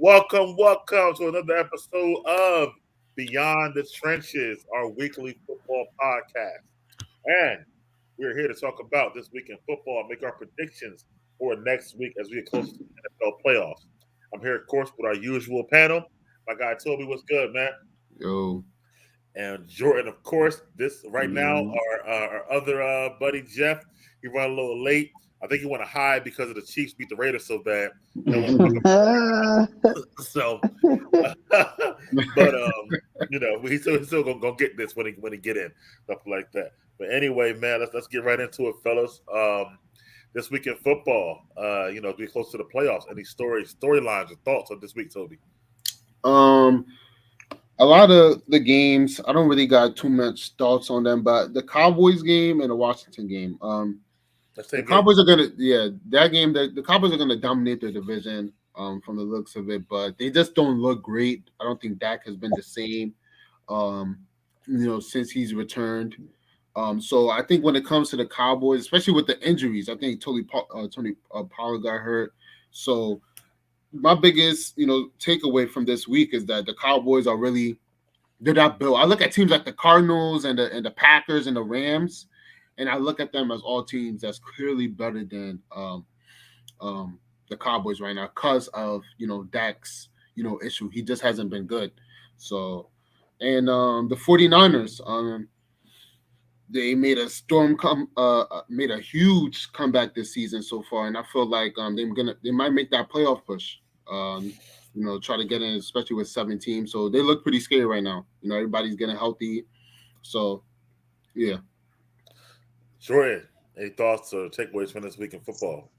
welcome to another episode of Beyond the Trenches, our weekly football podcast. And we're here to talk about this week in football and make our predictions for next week as we get closer to the NFL playoffs. I'm here, of course, with our usual panel. My guy Toby, what's good, man? Yo. And Jordan, of course. This right now, Yo. our other buddy Jeff. He run a little late. I think he want to hide because of the Chiefs beat the Raiders so bad. So, but he's still gonna get this when he get in, stuff like that. But anyway, man, let's get right into it, fellas. This week in football, get close to the playoffs. Any storylines or thoughts on this week, Toby? A lot of the games, I don't really got too much thoughts on them, but the Cowboys game and the Washington game, the Cowboys are the Cowboys are gonna dominate their division, from the looks of it, but they just don't look great. I don't think Dak has been the same, since he's returned. So I think when it comes to the Cowboys, especially with the injuries, I think Tony Pollard got hurt. So my biggest, takeaway from this week is that the Cowboys they're not built. I look at teams like the Cardinals and the Packers and the Rams, and I look at them as all teams that's clearly better than the Cowboys right now because of Dak's issue. He just hasn't been good. So, and the 49ers, they made made a huge comeback this season so far, and I feel like they might make that playoff push. Try to get in, especially with 7 teams. So they look pretty scary right now. Everybody's getting healthy. So, yeah. Jordan, any thoughts or takeaways from this week in football?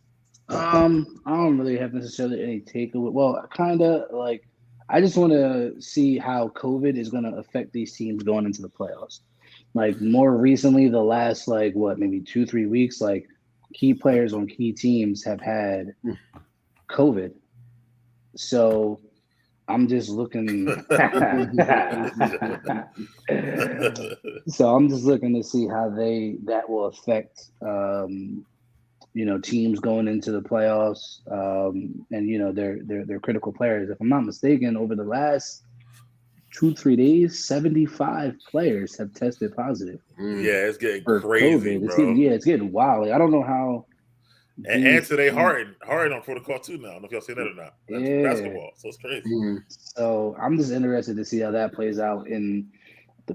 I don't really have necessarily any takeaway. Well, kind of like I just want to see how COVID is going to affect these teams going into the playoffs. Like more recently, the last maybe 2-3 weeks, like key players on key teams have had COVID. So I'm just looking. So I'm just looking to see how that will affect, teams going into the playoffs, and their critical players. If I'm not mistaken, over the last 2-3 days, 75 players have tested positive. Yeah, it's getting crazy, COVID. Bro. It's getting wild. Like, I don't know how. And today Harden on protocol too now. I don't know if y'all seen that or not. That's basketball, so it's crazy. So I'm just interested to see how that plays out in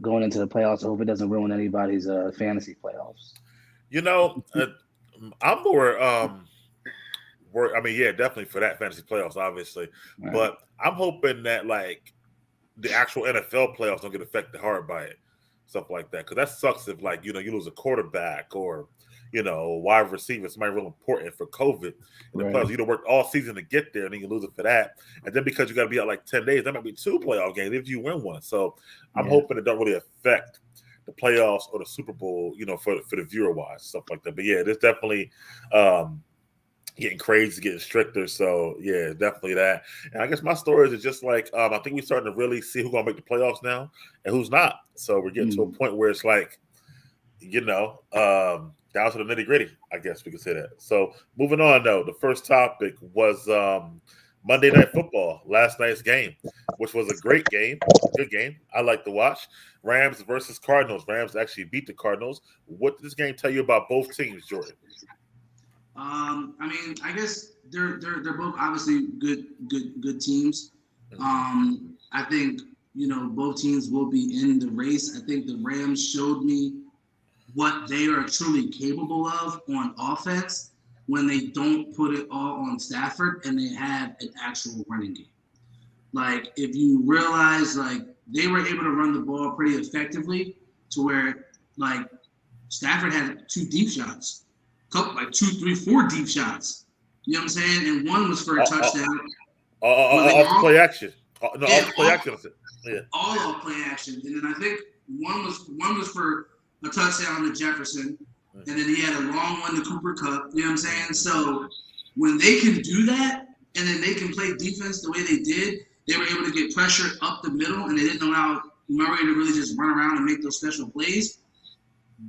going into the playoffs. I hope it doesn't ruin anybody's fantasy playoffs. I'm more definitely for that fantasy playoffs, obviously. Right. But I'm hoping that the actual NFL playoffs don't get affected hard by it, stuff like that. Because that sucks if you lose a quarterback or wide receiver, somebody real important for COVID. And the playoffs, you worked all season to get there, and then you lose it for that. And then because you got to be out 10 days, that might be 2 playoff games if you win one. So I'm hoping it don't really affect the playoffs or the Super Bowl, for the viewer wise, stuff like that. But yeah, there's definitely getting crazy, getting stricter. So yeah, definitely that. And I guess my stories are just I think we're starting to really see who's gonna make the playoffs now and who's not. So we're getting to a point where it's down to the nitty gritty, I guess we could say that. So moving on though, the first topic was Monday Night Football, last night's game, which was a great game, good game. I like to watch. Rams versus Cardinals. Rams actually beat the Cardinals. What did this game tell you about both teams, Jordan? I guess they're both obviously good teams. I think both teams will be in the race. I think the Rams showed me what they are truly capable of on offense when they don't put it all on Stafford and they have an actual running game. Like, if you realize, they were able to run the ball pretty effectively to where, Stafford had 2 deep shots, 2, 3, 4 deep shots. You know what I'm saying? And one was for a touchdown. Off play action. Off play action. Yeah. All off play action. And then I think one was for a touchdown to Jefferson, and then he had a long one to Cooper Kupp. You know what I'm saying? So when they can do that, and then they can play defense the way they did, they were able to get pressure up the middle, and they didn't allow Murray to really just run around and make those special plays.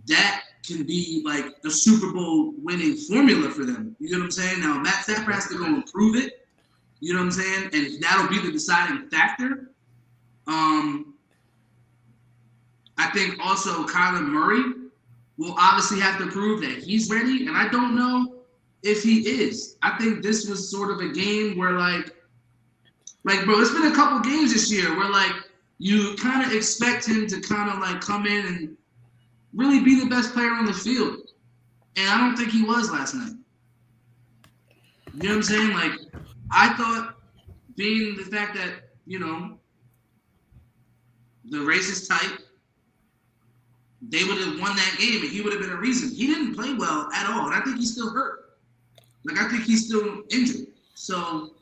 That can be a Super Bowl winning formula for them. You know what I'm saying? Now, Matt Stafford has to go improve it, You know what I'm saying? And that'll be the deciding factor. I think also Kyler Murray will obviously have to prove that he's ready, and I don't know if he is. I think this was sort of a game where like bro, it's been a couple games this year where like you kind of expect him to kind of like come in and really be the best player on the field, and I don't think he was last night. You know what I'm saying? Like I thought, being the fact that the race is tight, they would have won that game, and he would have been a reason. He didn't play well at all, and I think he's still hurt. Like, I think he's still injured. So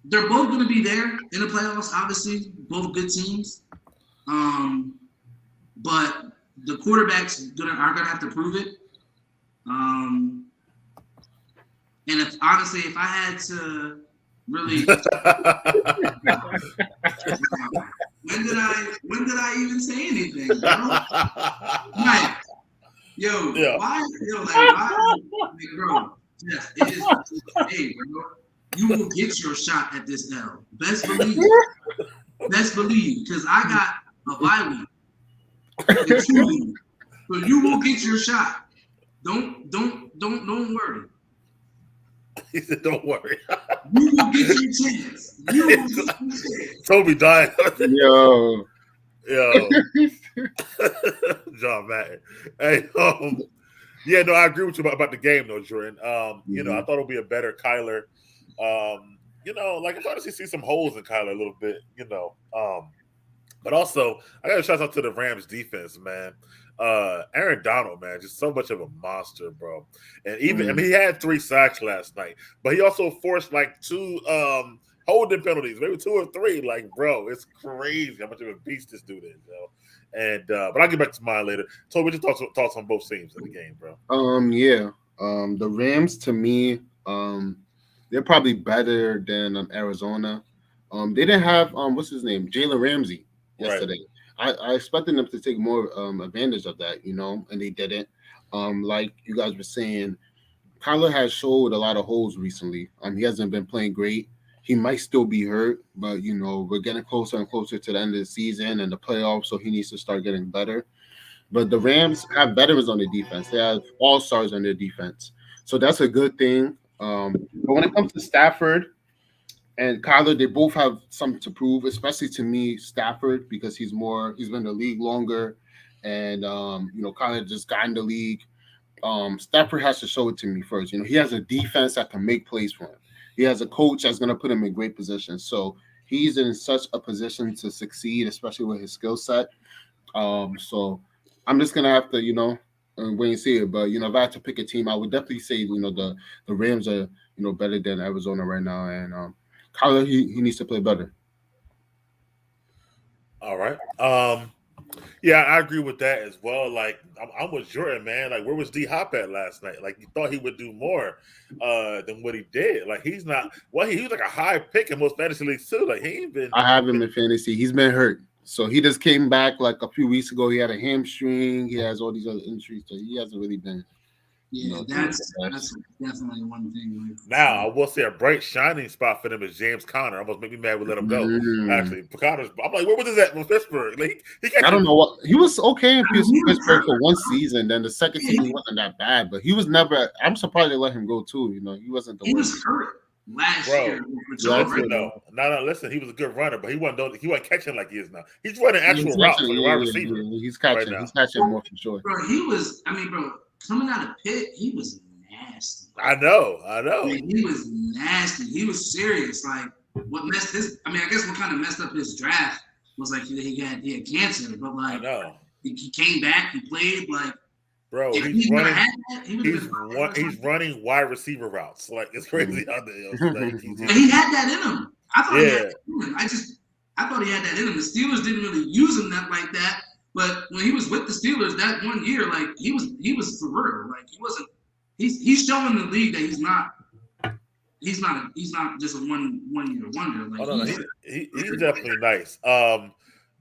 they're both going to be there in the playoffs, obviously, both good teams. But the quarterbacks are going to have to prove it. And if I had to really when did I even say anything, bro? Like, why, bro? Yes, it is. Hey, bro, you will get your shot at this L. Best believe, because I got a bye week, and 2 weeks, so you will get your shot. Don't worry. He said, "Don't worry. You will get your chance. You will get your chance." Toby dying. Yo. John Madden. Hey, yeah, no, I agree with you about the game, though, Jordan. You know, I thought it'll be a better Kyler. You know, like I'm starting to see some holes in Kyler a little bit. You know, but also I got to shout out to the Rams defense, man. Aaron Donald, man, just so much of a monster, bro. And even I mean, he had 3 sacks last night, but he also forced like 2 holding penalties, maybe 2 or 3. Like, bro, it's crazy how much of a beast this dude is, yo. And but I'll get back to mine later. So we just thoughts on both teams in the game, bro. The Rams to me, they're probably better than Arizona. They didn't have what's his name, Jalen Ramsey yesterday. Right. I expected them to take more advantage of that, you know, and they didn't. Like you guys were saying, Kyler has showed a lot of holes recently. He hasn't been playing great. He might still be hurt, but, you know, we're getting closer and closer to the end of the season and the playoffs, so he needs to start getting better. But the Rams have veterans on their defense. They have all-stars on their defense. So that's a good thing. But when it comes to Stafford and Kyler, they both have something to prove, especially to me, Stafford, because he's been in the league longer. And, you know, Kyler just got in the league. Stafford has to show it to me first. You know, he has a defense that can make plays for him. He has a coach that's going to put him in great position. So he's in such a position to succeed, especially with his skill set. So I'm just going to have to, you know, wait and see it. But, you know, if I had to pick a team, I would definitely say, you know, the Rams are, you know, better than Arizona right now. And Kyler, he needs to play better. All right. Yeah, I agree with that as well. Like, I'm with Jordan, man. Like, where was D Hop at last night? Like, you thought he would do more than what he did. Like, he's not. Well, he was like a high pick in most fantasy leagues too. Like, he ain't been. I have him in fantasy. He's been hurt, so he just came back like a few weeks ago. He had a hamstring. He has all these other injuries, so he hasn't really been. Yeah, that's definitely one thing. Now, I will say a bright shining spot for them is James Conner. Almost make me mad we let him go. Actually, Conner's. I'm like, where was this at in Pittsburgh? Like, I don't know what he was okay in Pittsburgh for one season. Then the second season he wasn't that bad, but he was never. I'm surprised they let him go too. You know, he wasn't the. He was hurt last year. No. Listen, he was a good runner, but he wasn't catching like he is now. He's running actual routes like a wide receiver. He's catching. Right, he's catching more for sure. Bro, he was. I mean, bro. Coming out of Pitt, he was nasty. I know. I mean, he was nasty. He was serious. Like, what messed his? I mean, I guess what kind of messed up his draft was like he had cancer, but like, he came back, he played like. Bro, he's running wide receiver routes. Like, it's crazy out there. And he had that in him. I thought he had that in him. I thought he had that in him. The Steelers didn't really use him like that. But when he was with the Steelers that one year, like he was for real. Like he wasn't. He's showing the league that he's not just a one year wonder. Like he's definitely nice.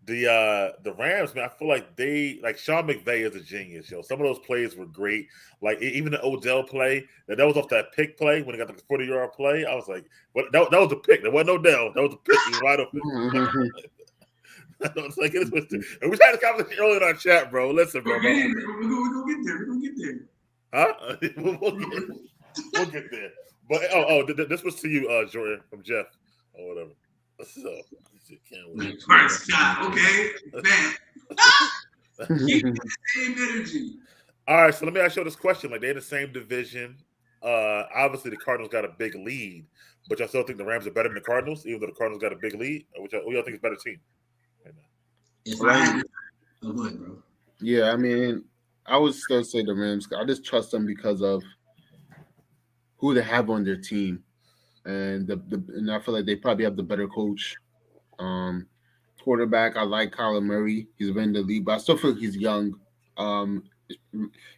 The Rams, man, I feel like Sean McVay is a genius, yo. Some of those plays were great. Like even the Odell play, that was off that pick play when he got the 40-yard play. I was like, "What? That was a pick. There wasn't Odell. That was a pick. He was wide open." I was like, and we had a conversation earlier in our chat, bro. Listen, bro. We're gonna get there. We're gonna get there. Huh? we'll get there. But this was to you, Jordan, from Jeff or whatever. So can't wait. First shot, okay, man. Keep the same energy. All right, so let me ask you this question: like they're in the same division. Obviously, the Cardinals got a big lead, but y'all still think the Rams are better than the Cardinals, even though the Cardinals got a big lead? Who y'all think is a better team? If I had to, go ahead, bro. Yeah, I mean, I would still say the Rams. I just trust them because of who they have on their team, and and I feel like they probably have the better coach. Quarterback, I like Kyler Murray. He's been in the league, but I still feel like he's young.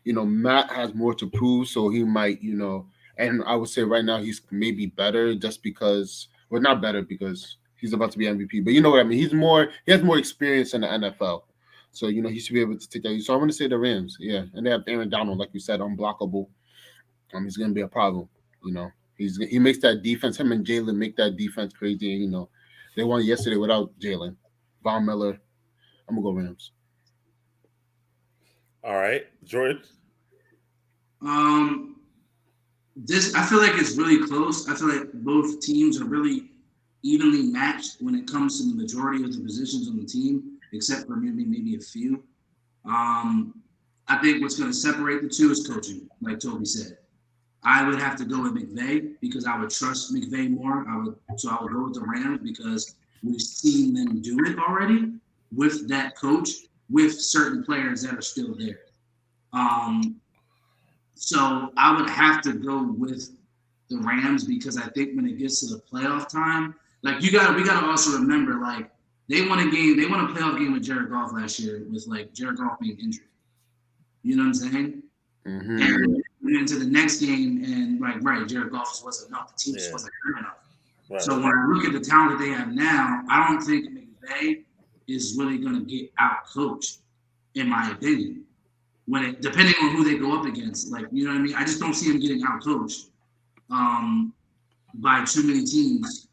Matt has more to prove, so he might, and I would say right now he's maybe better just because, well, not better because he's about to be MVP, but you know what I mean. He has more experience in the NFL, so he should be able to take that. So I'm going to say the Rams, yeah, and they have Aaron Donald, like you said, unblockable. He's going to be a problem. He makes that defense. Him and Jalen make that defense crazy. They won yesterday without Jalen. Von Miller. I'm gonna go Rams. All right, Jordan. This I feel like it's really close. I feel like both teams are really evenly matched when it comes to the majority of the positions on the team, except for maybe a few. I think what's going to separate the two is coaching, like Toby said. I would have to go with McVay because I would trust McVay more. I would go with the Rams because we've seen them do it already with that coach, with certain players that are still there. So I would have to go with the Rams because I think when it gets to the playoff time, like we gotta also remember, like they won a playoff game with Jared Goff last year with like Jared Goff being injured. You know what I'm saying? Mm-hmm. And into the next game, and Jared Goff wasn't enough. The team just wasn't good enough. Right. So when I look at the talent that they have now, I don't think McVay is really going to get out coached, in my opinion. Depending on who they go up against, you know what I mean. I just don't see him getting out coached by too many teams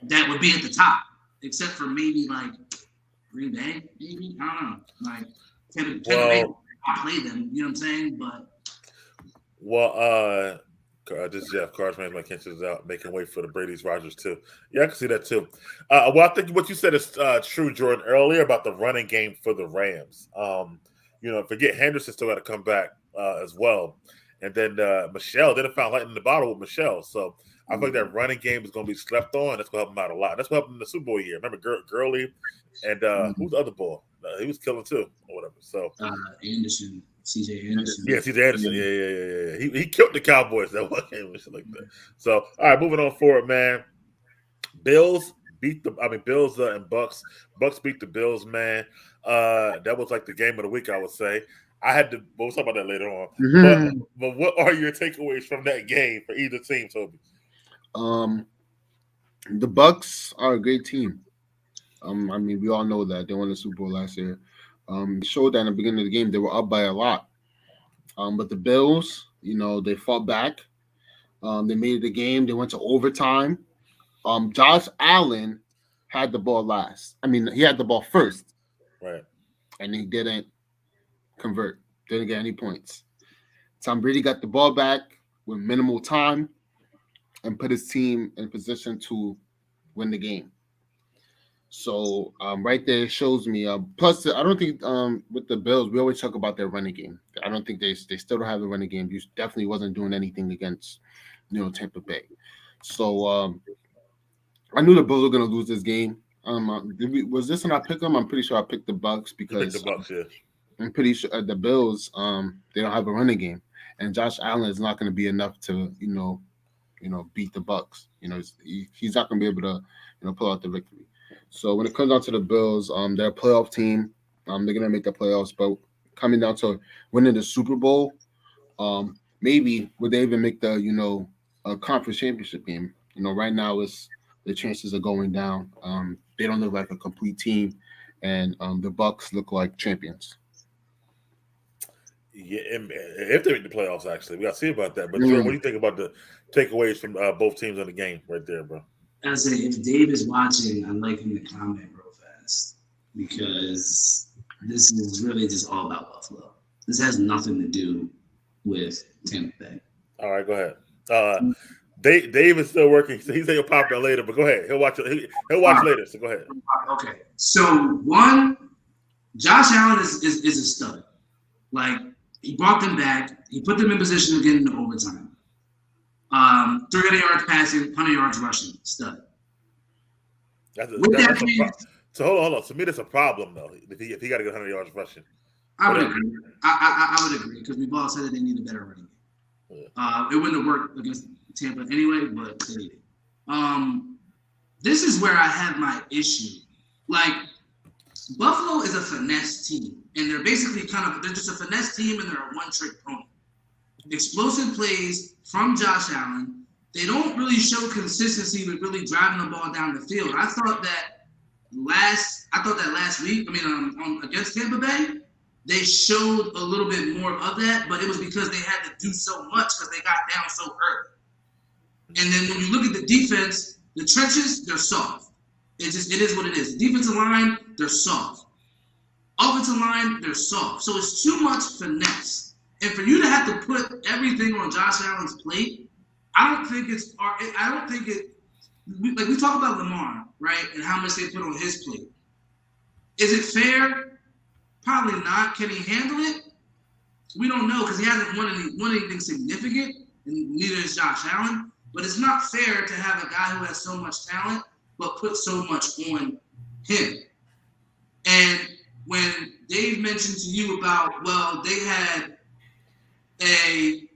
that would be at the top, except for maybe Green Bay, maybe I don't know. I play them, you know what I'm saying? But this is Jeff. Cards man, my attention is out, making way for the Brady's Rodgers too. Yeah, I can see that too. I think what you said is true, Jordan, earlier about the running game for the Rams. Forget Henderson still got to come back as well, and then Michelle didn't find light in the bottle with Michelle. So I think that running game is going to be slept on. That's going to help him out a lot. That's what helped him in the Super Bowl year. Remember Gurley and who's the other ball? He was killing too, or whatever. So Anderson, CJ Anderson. Yeah, CJ Anderson. Yeah. He killed the Cowboys that one game and shit like that. So all right, moving on forward, man. Bills and Bucks. Bucks beat the Bills, man. That was like the game of the week, I would say. We'll talk about that later on. Mm-hmm. But what are your takeaways from that game for either team, Toby? The Bucks are a great team. We all know that they won the Super Bowl last year. Showed that in the beginning of the game they were up by a lot. But the Bills, they fought back. They made it a game. They went to overtime. Josh Allen had the ball last. He had the ball first. Right. And he didn't convert. Didn't get any points. Tom Brady got the ball back with minimal time and put his team in position to win the game. So right there shows me. Plus, I don't think with the Bills, we always talk about their running game. I don't think they still don't have the running game. You definitely wasn't doing anything against Tampa Bay. So I knew the Bills were going to lose this game. Was this when I picked them? I'm pretty sure I picked the Bucks because the Bucks, yeah. I'm pretty sure the Bills they don't have a running game, and Josh Allen is not going to be enough to beat the Bucks. He's not going to be able to pull out the victory. So when it comes down to the Bills, they're a playoff team. They're going to make the playoffs, but coming down to winning the Super Bowl, maybe would they even make a conference championship game? Right now the chances are going down. they don't look like a complete team, and the Bucks look like champions. Yeah, if they make the playoffs, actually, we got to see about that. But Jordan, what do you think about the takeaways from both teams in the game right there, bro? I say, if Dave is watching, I'd like him to comment real fast because this is really just all about Buffalo. This has nothing to do with Tampa Bay. All right, go ahead. Dave is still working, so he said he'll pop in later. But go ahead, he'll watch it. He'll watch later. So go ahead. Okay, so one, Josh Allen is a stud. Like, he brought them back. He put them in position to get into overtime. 300 yards passing, 100 yards rushing, stud. So hold on. To me, that's a problem though. If he got to get 100 yards rushing, I would agree. I would agree because we've all said that they need a better running game. It wouldn't have worked against Tampa anyway, but they need it. This is where I have my issue. Like, Buffalo is a finesse team, and they're basically they're just a finesse team, and they're a one-trick pony. Explosive plays from Josh Allen. They don't really show consistency with really driving the ball down the field. I thought that last week, against Tampa Bay, they showed a little bit more of that, but it was because they had to do so much because they got down so early. And then when you look at the defense, the trenches, they're soft. It is what it is. The defensive line, they're soft. Offensive line, they're soft. So it's too much finesse. And for you to have to put everything on Josh Allen's plate, I don't think we talk about Lamar, right, and how much they put on his plate. Is it fair? Probably not. Can he handle it? We don't know because he hasn't won anything significant, and neither is Josh Allen. But it's not fair to have a guy who has so much talent but put so much on him. And when Dave mentioned to you about, well, they had a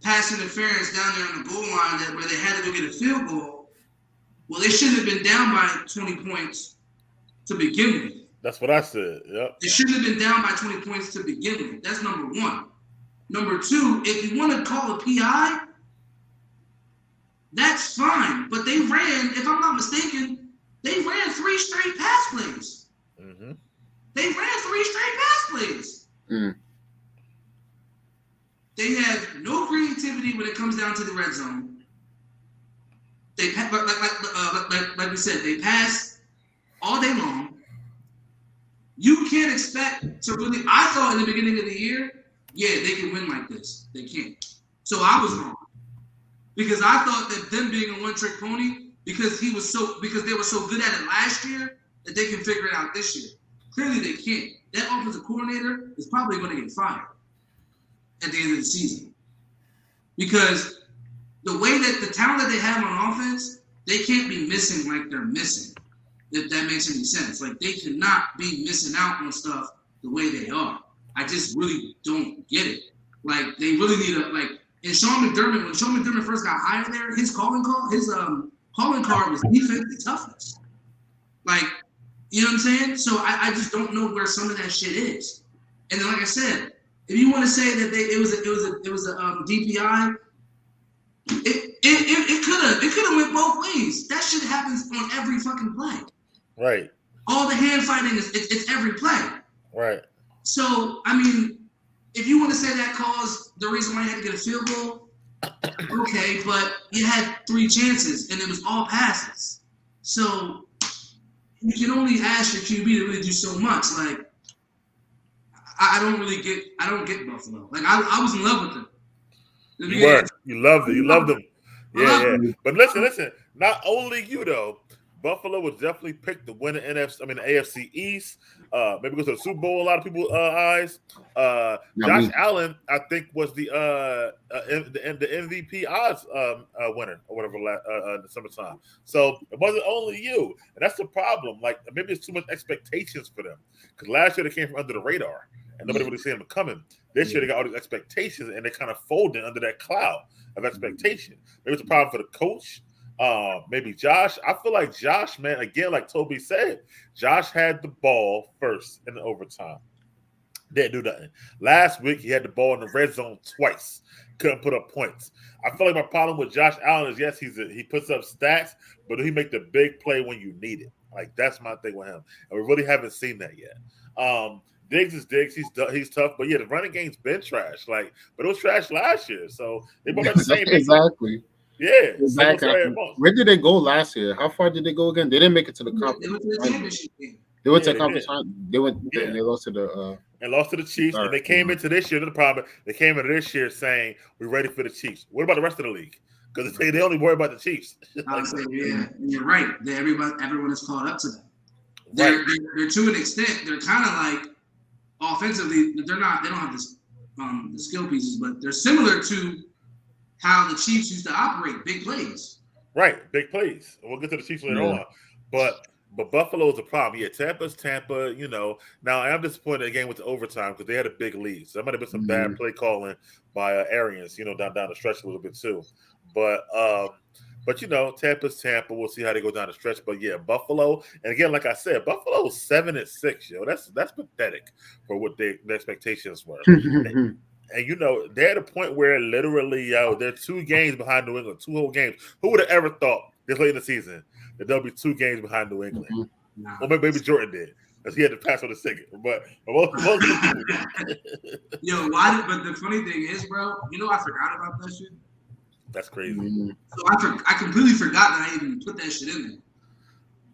pass interference down there on the goal line where they had to go get a field goal, well, they shouldn't have been down by 20 points to begin with. That's what I said. Yep. They shouldn't have been down by 20 points to begin with. That's number one. Number two, if you want to call a PI, that's fine. But they ran, if I'm not mistaken, they ran 3 straight pass plays. Mm-hmm. They ran 3 straight pass plays. Mm. They have no creativity when it comes down to the red zone. They like we said, they pass all day long. You can't expect to really. I thought in the beginning of the year, yeah, they can win like this. They can't. So I was wrong because I thought that them being a one-trick pony because they were so good at it last year that they can figure it out this year. Clearly, they can't. That offensive coordinator is probably going to get fired at the end of the season because the way that the talent that they have on offense, they can't be missing like they're missing. If that makes any sense. Like, they cannot be missing out on stuff the way they are. I just really don't get it. Like, they really need and Sean McDermott, when Sean McDermott first got hired there, his calling card was defense and toughness. Like, you know what I'm saying? So I just don't know where some of that shit is. And then, like I said, if you want to say that it was a DPI, it could have went both ways. That shit happens on every fucking play. Right. All the hand fighting it's every play. Right. So I mean, if you want to say that caused the reason why you had to get a field goal, okay, but you had 3 chances and it was all passes. So you can only ask your QB to really do so much. Like, I don't get Buffalo. Like, I was in love with them. You loved it. You loved them. Yeah. But listen. Not only you though. Buffalo was definitely picked to win the AFC East. Maybe go to the Super Bowl. A lot of people's eyes. Josh Allen, I think, was the MVP odds winner or whatever in the summertime. So it wasn't only you, and that's the problem. Like, maybe it's too much expectations for them because last year they came from under the radar and nobody really seen them coming. This year they got all these expectations and they kind of folded under that cloud of expectation. Maybe it's a problem for the coach. Maybe Josh. I feel like Josh, man, again, like Toby said, Josh had the ball first in the overtime. Didn't do nothing. Last week, he had the ball in the red zone twice. Couldn't put up points. I feel like my problem with Josh Allen is, yes, he puts up stats, but he make the big play when you need it. Like that's my thing with him, and we really haven't seen that yet. Diggs is Diggs. He's tough, but yeah, the running game's been trash. Like, but it was trash last year, so they both have the same exactly. Yeah, exactly. Where did they go last year? How far did they go again? They didn't make it to the conference. They went to the championship game. They went to the conference. They went. Yeah. They lost to the. And lost to the Chiefs, and they came into this year. The problem they came into this year saying we're ready for the Chiefs. What about the rest of the league? Because they only worry about the Chiefs. I would say, yeah, you're right. Everyone is caught up to them. They're to an extent. They're kind of like offensively. They don't have the skill pieces, but they're similar to how the Chiefs used to operate, big plays. Right, big plays. We'll get to the Chiefs later on. But Buffalo's a problem. Yeah, Tampa's Tampa, Now, I'm disappointed again with the overtime because they had a big lead. So there might have been some bad play calling by Arians, down the stretch a little bit too. But Tampa's Tampa. We'll see how they go down the stretch. But yeah, Buffalo, and again, like I said, Buffalo's 7-6, yo. That's pathetic for what the expectations were. And they're at a point where literally, they're 2 games behind New England, 2 whole games. Who would have ever thought this late in the season that there'll be 2 games behind New England? Nah. Well, maybe Jordan did, because he had to pass on the second. But most of the people Yo, why? But the funny thing is, bro, I forgot about that shit. That's crazy. So I completely forgot that I even put that shit in there.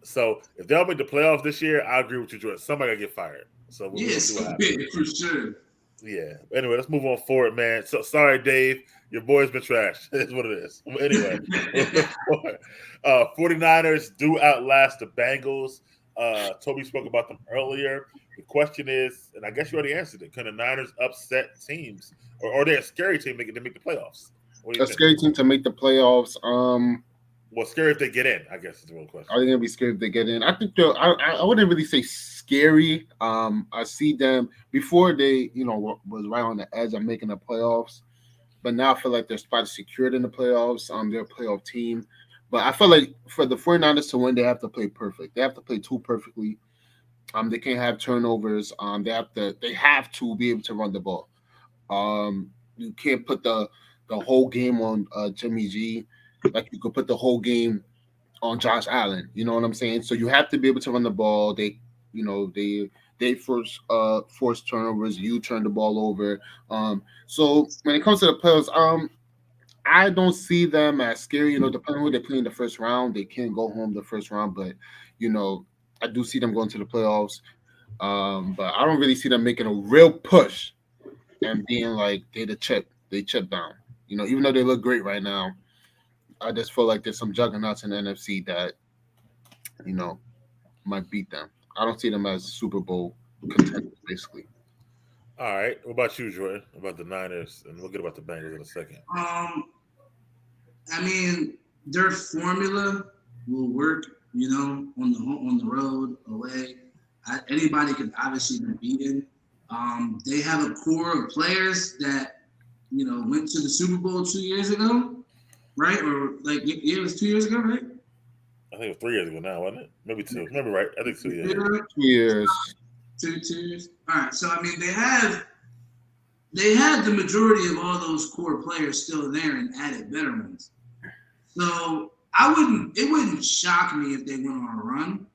So if they don't make the playoffs this year, I agree with you, Jordan. Somebody gotta get fired. So we'll see what happens. For sure. Yeah. Anyway, let's move on forward, man. So sorry, Dave. Your boy's been trashed. That's what it is. Anyway, 49ers do outlast the Bengals. Toby spoke about them earlier. The question is, and I guess you already answered it, can the Niners upset teams? Or are they a scary team to make the playoffs? A scary team to make the playoffs. Well, scary if they get in, I guess is the real question. Are they gonna be scared if they get in? I think I wouldn't really say scary. I see them before they, was right on the edge of making the playoffs, but now I feel like their spot is secured in the playoffs. They're a playoff team, but I feel like for the 49ers to win, they have to play perfect. They have to play too perfectly. They can't have turnovers. They have to be able to run the ball. You can't put the whole game on Jimmy G. Like you could put the whole game on Josh Allen. You know what I'm saying? So you have to be able to run the ball. They first force turnovers. You turn the ball over. So when it comes to the playoffs, I don't see them as scary. Depending on who they play in the first round, they can go home the first round. But I do see them going to the playoffs. But I don't really see them making a real push and being like they chip down. Even though they look great right now. I just feel like there's some juggernauts in the NFC that, might beat them. I don't see them as Super Bowl contenders, basically. All right. What about you, Jordan? About the Niners? And we'll get about the Bengals in a second. I mean, their formula will work, on the road, away. Anybody can obviously be beaten. They have a core of players that, went to the Super Bowl 2 years ago. Right? Or it was 2 years ago, right? I think it was 3 years ago now, wasn't it? Maybe 2. Remember right? I think 2 years. 2 years. 2 years. All right. So I mean, they had the majority of all those core players still there and added better ones. So it wouldn't shock me if they went on a run.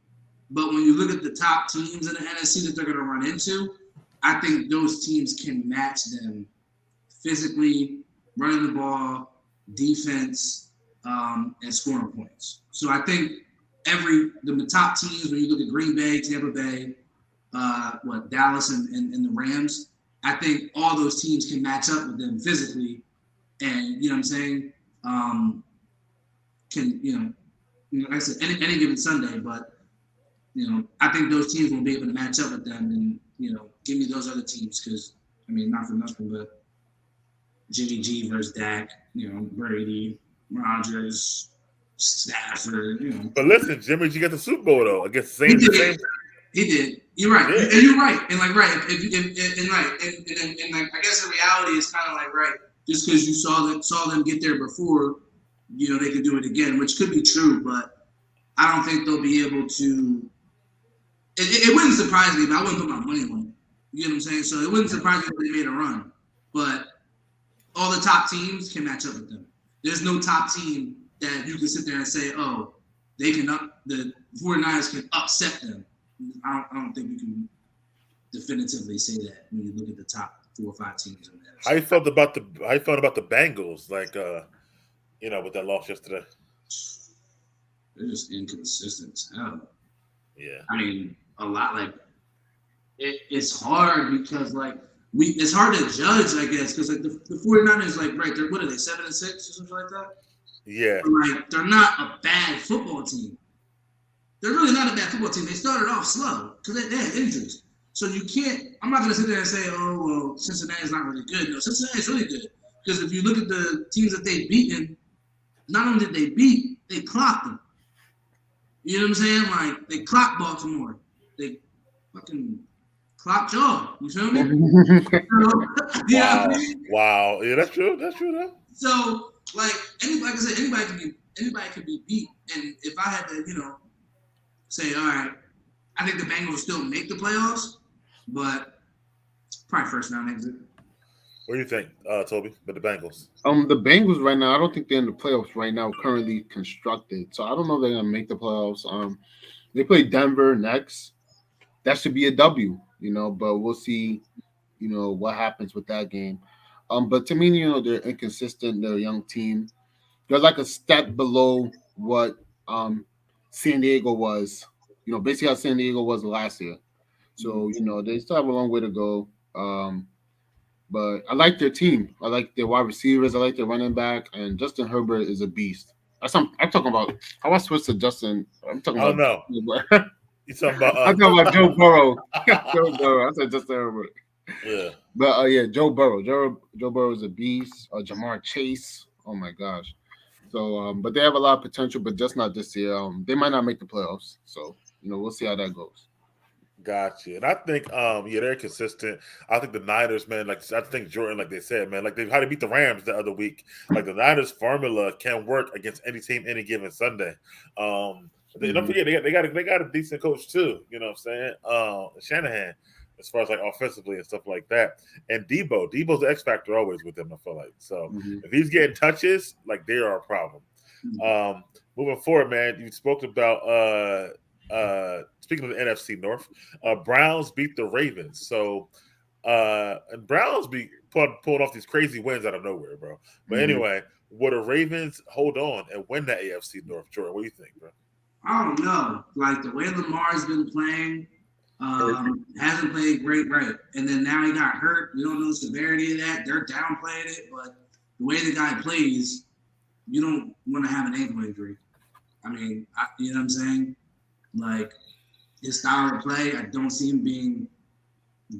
But when you look at the top teams in the NFC that they're going to run into, I think those teams can match them physically, running the ball, defense, and scoring points. So I think the top teams, when you look at Green Bay, Tampa Bay, Dallas and the Rams, I think all those teams can match up with them physically, and you know what I'm saying, like I said, any given Sunday, but I think those teams will be able to match up with them, and give me those other teams because not for nothing, but Jimmy G versus Dak, Brady, Rodgers, Stafford, But listen, Jimmy G got the Super Bowl though against the same. He did. You're right, and you're right, and I guess the reality is kind of like right. Just because you saw them get there before, they could do it again, which could be true, but I don't think they'll be able to. It wouldn't surprise me, but I wouldn't put my money on it. You know what I'm saying? So it wouldn't surprise me if they made a run, but all the top teams can match up with them. There's no top team that you can sit there and say, oh, they can the 49ers can upset them. I don't think we can definitively say that when you look at the top 4 or 5 teams in there. How you felt about the Bengals? Like, with that loss yesterday. They're just inconsistent as hell. Yeah. I mean, a lot like it's hard because like it's hard to judge, I guess, because like the 49ers, like right, what are they, 7-6 or something like that? Yeah. But, like they're not a bad football team. They're really not a bad football team. They started off slow because they had injuries. So you can't. I'm not gonna sit there and say, oh well, Cincinnati's not really good. No, Cincinnati's really good because if you look at the teams that they've beaten, not only did they beat, they clocked them. You know what I'm saying? Like they clocked Baltimore. They fucking clocked y'all. You feel me? Wow. Wow. Yeah, that's true. That's true though. So like I said, anybody can be beat. And if I had to, say, all right, I think the Bengals will still make the playoffs, but probably first round exit. What do you think, Toby, with the Bengals? The Bengals right now, I don't think they're in the playoffs right now, currently constructed. So I don't know if they're gonna make the playoffs. They play Denver next. That should be a W, but we'll see, what happens with that game. But to me, they're inconsistent. They're a young team. They're like a step below what San Diego was. Basically how San Diego was last year. So, they still have a long way to go. But I like their team. I like their wide receivers. I like their running back. And Justin Herbert is a beast. I'm talking about. How I switched to Justin. I'm talking about. No. You're talking about. I'm talking about Joe Burrow. Joe Burrow. I said Justin Herbert. Yeah. But Joe Burrow. Joe Burrow is a beast. Jamar Chase. Oh my gosh. So, but they have a lot of potential, but just not this year. They might not make the playoffs. So, we'll see how that goes. Gotcha. And I think, they're consistent. I think the Niners, man, I think Jordan, like they said, man, like they had to beat the Rams the other week. Like the Niners formula can work against any team any given Sunday. Don't forget they got a decent coach too. You know what I'm saying? Shanahan, as far as like offensively and stuff like that. And Debo's the X factor always with them. I feel like so if he's getting touches, like they are a problem. Moving forward, man, you spoke about. Speaking of the NFC North, Browns beat the Ravens. So, and Browns be pulling off these crazy wins out of nowhere, bro. But anyway, will the Ravens hold on and win that AFC North? Jordan, what do you think, bro? I don't know. Like the way Lamar's been playing, hasn't played great, right? And then now he got hurt. We don't know the severity of that. They're downplaying it, but the way the guy plays, you don't want to have an ankle injury. I mean, you know what I'm saying? Like his style of play, I don't see him being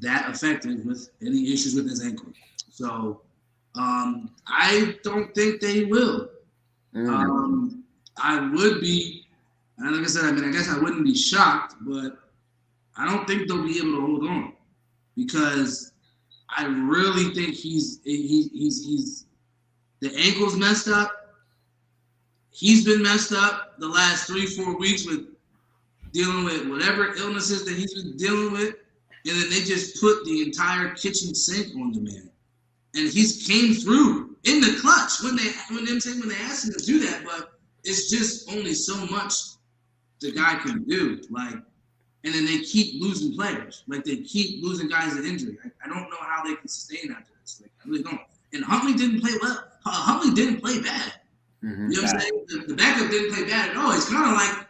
that effective with any issues with his ankle. So I don't think they will. I would be, and like I said, I guess I wouldn't be shocked, but I don't think they'll be able to hold on because I really think he's the ankle's messed up. He's been messed up the last 3-4 weeks with dealing with whatever illnesses that he's been dealing with, and then they just put the entire kitchen sink on the man. And he's came through in the clutch when they asked him to do that, but it's just only so much the guy can do. Like, and then they keep losing players. Like they keep losing guys to injury. I don't know how they can sustain after this. Like I really don't. And Huntley didn't play well. Huntley didn't play bad. You know what I'm saying? The backup didn't play bad at all. It's kind of like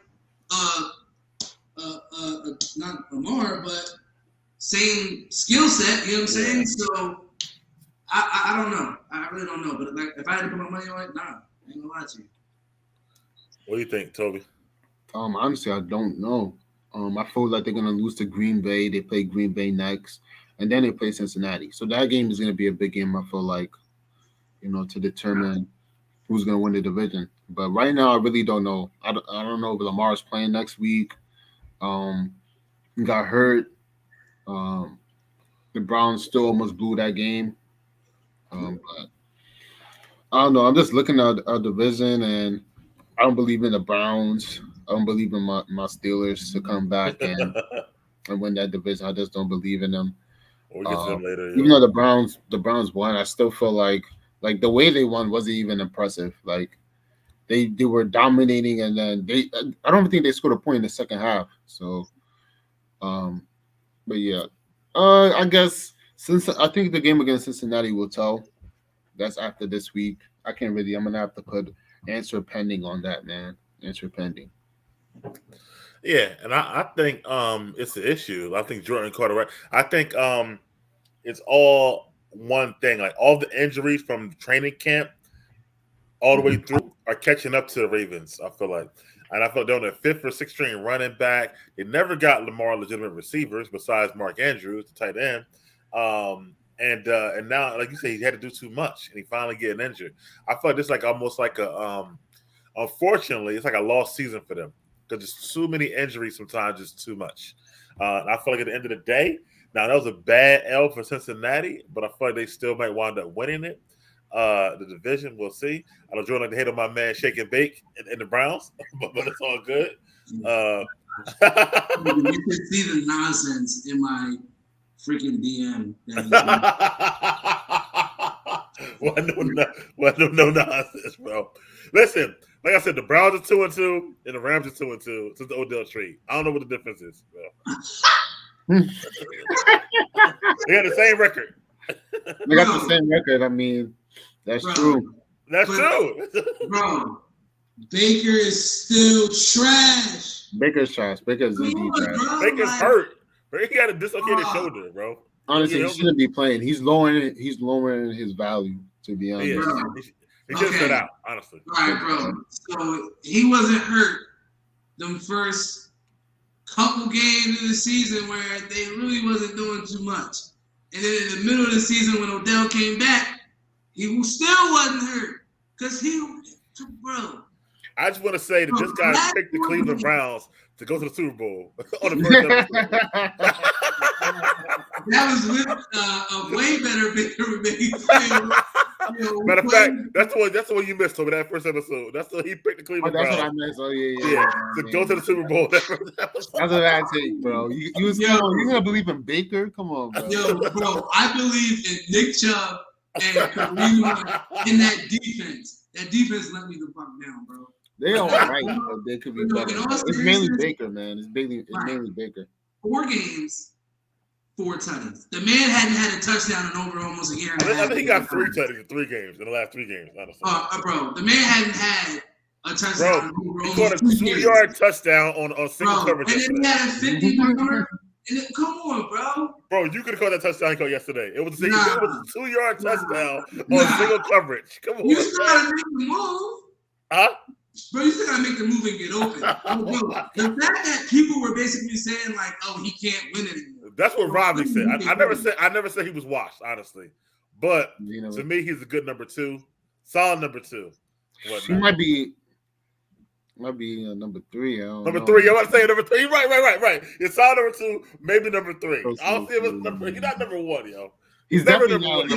not Lamar, but same skill set. You know what I'm saying? So I don't know. I really don't know. But like, if I had to put my money on it, nah, I ain't gonna lie to you. What do you think, Toby? Honestly, I don't know. I feel like they're gonna lose to Green Bay. They play Green Bay next, and then they play Cincinnati. So that game is gonna be a big game. I feel like, to determine who's gonna win the division. But right now, I really don't know. I don't know if Lamar's playing next week. He got hurt. The Browns still almost blew that game. But I don't know. I'm just looking at our division, and I don't believe in the Browns. I don't believe in my Steelers to come back and win that division. I just don't believe in them. We'll get to them later. Even though the Browns won, I still feel like the way they won wasn't even impressive. Like they were dominating, and then I don't think they scored a point in the second half. So, but yeah, I guess since I think the game against Cincinnati will tell. That's after this week. I'm gonna have to put answer pending on that, man. Answer pending. Yeah, and I think it's an issue. I think Jordan Carter, right? I think it's all one thing. Like all the injuries from training camp all the way through are catching up to the Ravens, I feel like. And I felt they're on their fifth or sixth string running back. They never got Lamar legitimate receivers besides Mark Andrews, the tight end. And now, like you say, he had to do too much, and he finally getting injured. I feel like this like almost like a unfortunately, it's like a lost season for them because there's too many injuries sometimes, just too much. And I feel like at the end of the day, now that was a bad L for Cincinnati, but I feel like they still might wind up winning it. The division, we'll see. I don't join like the hate on my man Shake and Bake in the Browns, but it's all good. You can see the nonsense in my freaking DM. No nonsense, bro. Listen, like I said, the Browns are 2-2 and the Rams are 2-2 since the Odell trade. I don't know what the difference is, bro. They got the same record. They got the same record. I mean, that's true. That's true. Bro, Baker is still trash. Baker's trash. Baker's indeed trash. Baker's hurt. He got a dislocated shoulder, bro. Honestly, he shouldn't be playing. He's lowering his value, to be honest. He should sit out, honestly. All right, bro. So he wasn't hurt them first couple games of the season where they really wasn't doing too much. And then in the middle of the season when Odell came back, he still wasn't hurt. Because bro. I just want to say that this guy picked the Cleveland Browns to go to the Super Bowl on the first episode. That was with a way better Baker. Matter of fact, that's the one you missed over that first episode. That's the he picked the Cleveland Browns. That's what I missed. Oh yeah. To go to the Super Bowl. That's what I take, bro. You gonna believe in Baker? Come on, bro. Yo, bro, I believe in Nick Chubb and Kareem in that defense. That defense let me the fuck down, bro. They all right, but they could be better. It's mainly Baker, man. It's mainly Baker. 4 games, 4 touchdowns. The man hadn't had a touchdown in over almost a year and a half. I think he got 3 touchdowns in 3 games, in the last 3 games, honestly. Bro, the man hadn't had a touchdown. Bro, he caught a 2-yard touchdown on single coverage. And then he had a 50-yard. Come on, bro. Bro, you could have caught that touchdown he caught yesterday. It was a 2-yard touchdown on single coverage. Come on. You still gotta make the move. Huh? Bro, you still gotta make the move and get open. The fact that people were basically saying like, "Oh, he can't win anymore." That's what Robbie said. I never said he was washed, honestly. But to me, he's a good number 2, solid number 2. He might be number 3. Number 3. I want to say number 3. Right. It's solid number 2, maybe number 3. I don't see him as number. He's not number 1, yo. He's never number 1.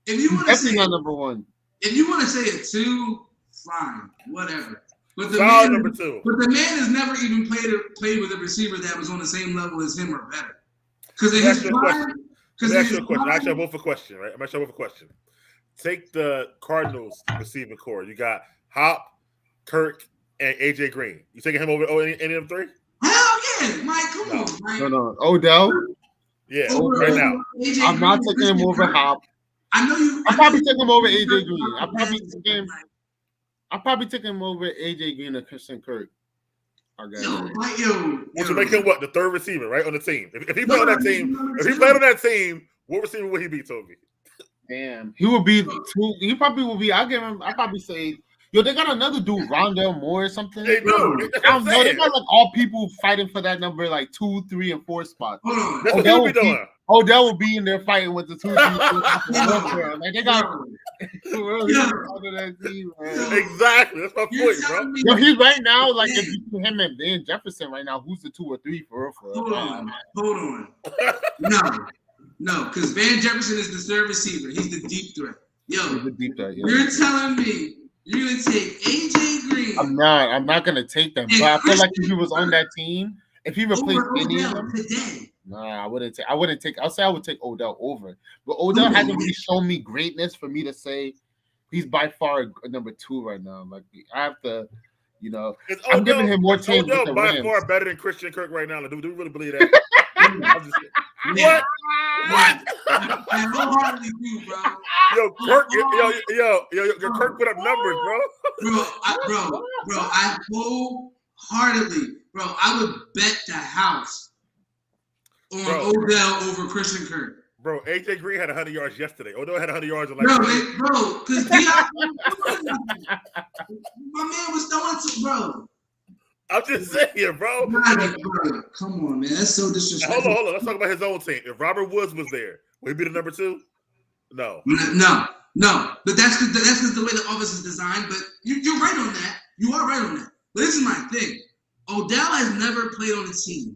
If you want to say not number 1. If you want to say a 2. Fine, whatever. But the solid man, number 2. But the man has never even played with a receiver that was on the same level as him or better. Because in his prime, I'm actually both a question, right? I'm actually both a question. Take the Cardinals receiving core. You got Hop, Kirk, and AJ Green. You taking him over any of them 3? Hell yeah, Mike. Come on, Mike. No. Odell. Yeah, right now. I'm not taking him over Hop. I know you. I'm probably taking him over AJ Green. I'll probably take him over AJ Green or Christian Kirk. Which would make him what? The 3rd receiver, right? On the team. If he played on that team, what receiver would he be, Toby? Damn. He would be 2. He probably will be. I'll probably say, yo, they got another dude, Rondell Moore or something. They do. They got like all people fighting for that number, like 2, 3, and 4 spot. That's what he'll be doing. Odell will be in there fighting with the 2, 3, 4. Like they got that team, man. Exactly. That's my point, bro. Yo, he's right now like if you put him and Van Jefferson right now, who's the 2 or 3 for Hold on. No, because Van Jefferson is the 3rd receiver. He's the deep threat. Yo, you're telling me you're gonna take AJ Green? I'm not gonna take them. But I feel like if he was on that team, if he replaced any of them today. Nah, I wouldn't take. I'll say I would take Odell over, but Odell hasn't really shown me greatness for me to say he's by far number 2 right now. Like I have to, Is I'm giving him more is chance with Odell the by Rams. far better than Christian Kirk right now? Do we really believe that? Yeah. What? I wholeheartedly do, bro. Yo, Kirk, yo, Kirk put up numbers, bro. Bro, I wholeheartedly, bro, I would bet the house on Odell over Christian Kirk. Bro, AJ Green had 100 yards yesterday. Odell had 100 yards in like bro, because my man was throwing to, bro. I'm just saying, bro. Come on, man. That's so disrespectful. Hold on. Let's talk about his own team. If Robert Woods was there, would he be the number 2? No. But that's because the way the offense is designed. But you're right on that. You are right on that. But this is my thing. Odell has never played on a team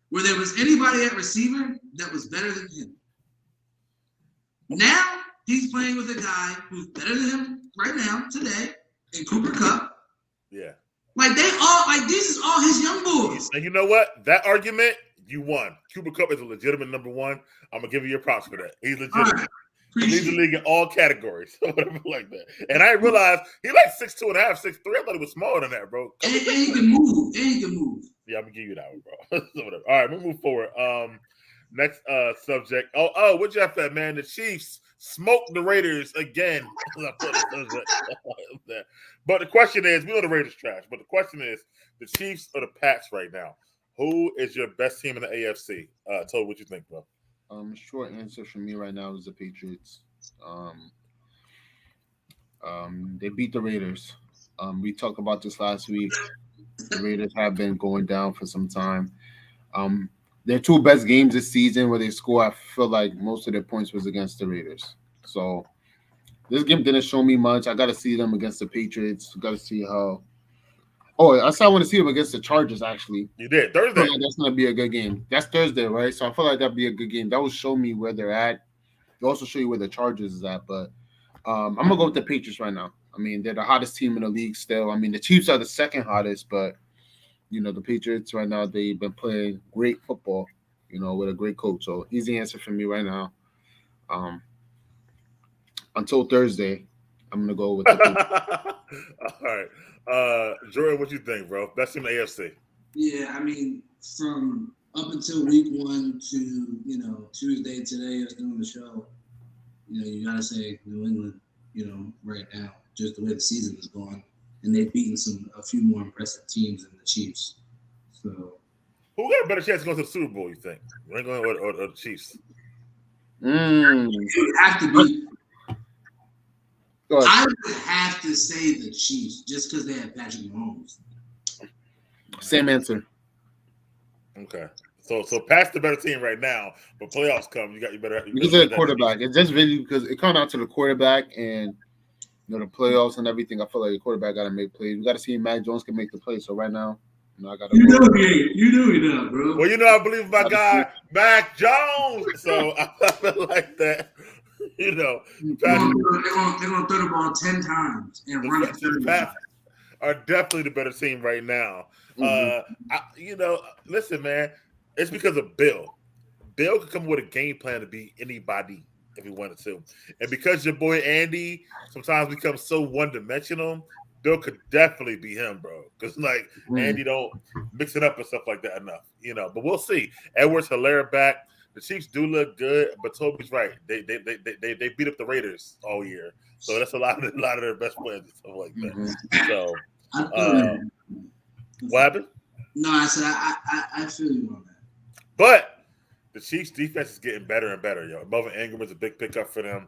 where there was anybody at receiver that was better than him. Now he's playing with a guy who's better than him right now, today, in Cooper Kupp. Yeah. Like these is all his young boys. And you know what? That argument, you won. Cooper Kupp is a legitimate number 1. I'm gonna give you your props for that. He's legitimate. Right. He leads the league in all categories, whatever like that. And I realized he like 6'2.5", 6'3". I thought he was smaller than that, bro. And he can move. Yeah, I'm gonna give you that one, bro. So whatever. All right, we'll move forward. Next subject. Oh, what you have that, man? The Chiefs smoked the Raiders again. But the question is, we know the Raiders trash, but the question is, the Chiefs or the Pats right now? Who is your best team in the AFC? Toby, what you think, bro? Short answer for me right now is the Patriots. They beat the Raiders. We talked about this last week. The Raiders have been going down for some time. Their 2 best games this season where they score, I feel like most of their points was against the Raiders. So this game didn't show me much. I got to see them against the Patriots. Got to see how. Oh, I want to see them against the Chargers, actually. You did. Thursday. That's going to be a good game. That's Thursday, right? So I feel like that'd be a good game. That will show me where they're at. It'll also show you where the Chargers is at. But I'm going to go with the Patriots right now. I mean, they're the hottest team in the league still. I mean, the Chiefs are the second hottest, but, the Patriots right now, they've been playing great football, with a great coach. So easy answer for me right now. Until Thursday, I'm going to go with the Patriots. All right. Jordan, what you think, bro? Best team in the AFC. Yeah, I mean, from up until week 1 to, Tuesday today, us doing the show, you got to say New England, right now, just the way the season is going. And they've beaten a few more impressive teams than the Chiefs. So, who got a better chance to go to the Super Bowl, you think? New England or the Chiefs? It would have to be. I would have to say the Chiefs just because they have Patrick Mahomes. Same answer. Okay. So Pat's the better team right now, but playoffs come, you better. Because of the quarterback. It's just really because it comes down to the quarterback and the playoffs and everything. I feel like the quarterback got to make plays. We got to see if Mac Jones can make the plays. So right now, I got to. You know he does, bro. Well, I believe my guy Mac Jones. So I feel like that. They're gonna throw the ball 10 times and run it 30 Pats are definitely the better team right now. Listen, man, it's because of Bill. Bill could come with a game plan to beat anybody if he wanted to. And because your boy Andy sometimes becomes so one-dimensional, Bill could definitely be him, bro. Because, Andy don't mix it up and stuff like that enough, But we'll see. Edwards-Helaire back. The Chiefs do look good, but Toby's right. They beat up the Raiders all year. So that's a lot of their best players and stuff like that. So, what happened? No, I said I feel you on that. But the Chiefs' defense is getting better and better, yo. Melvin Ingram is a big pickup for them.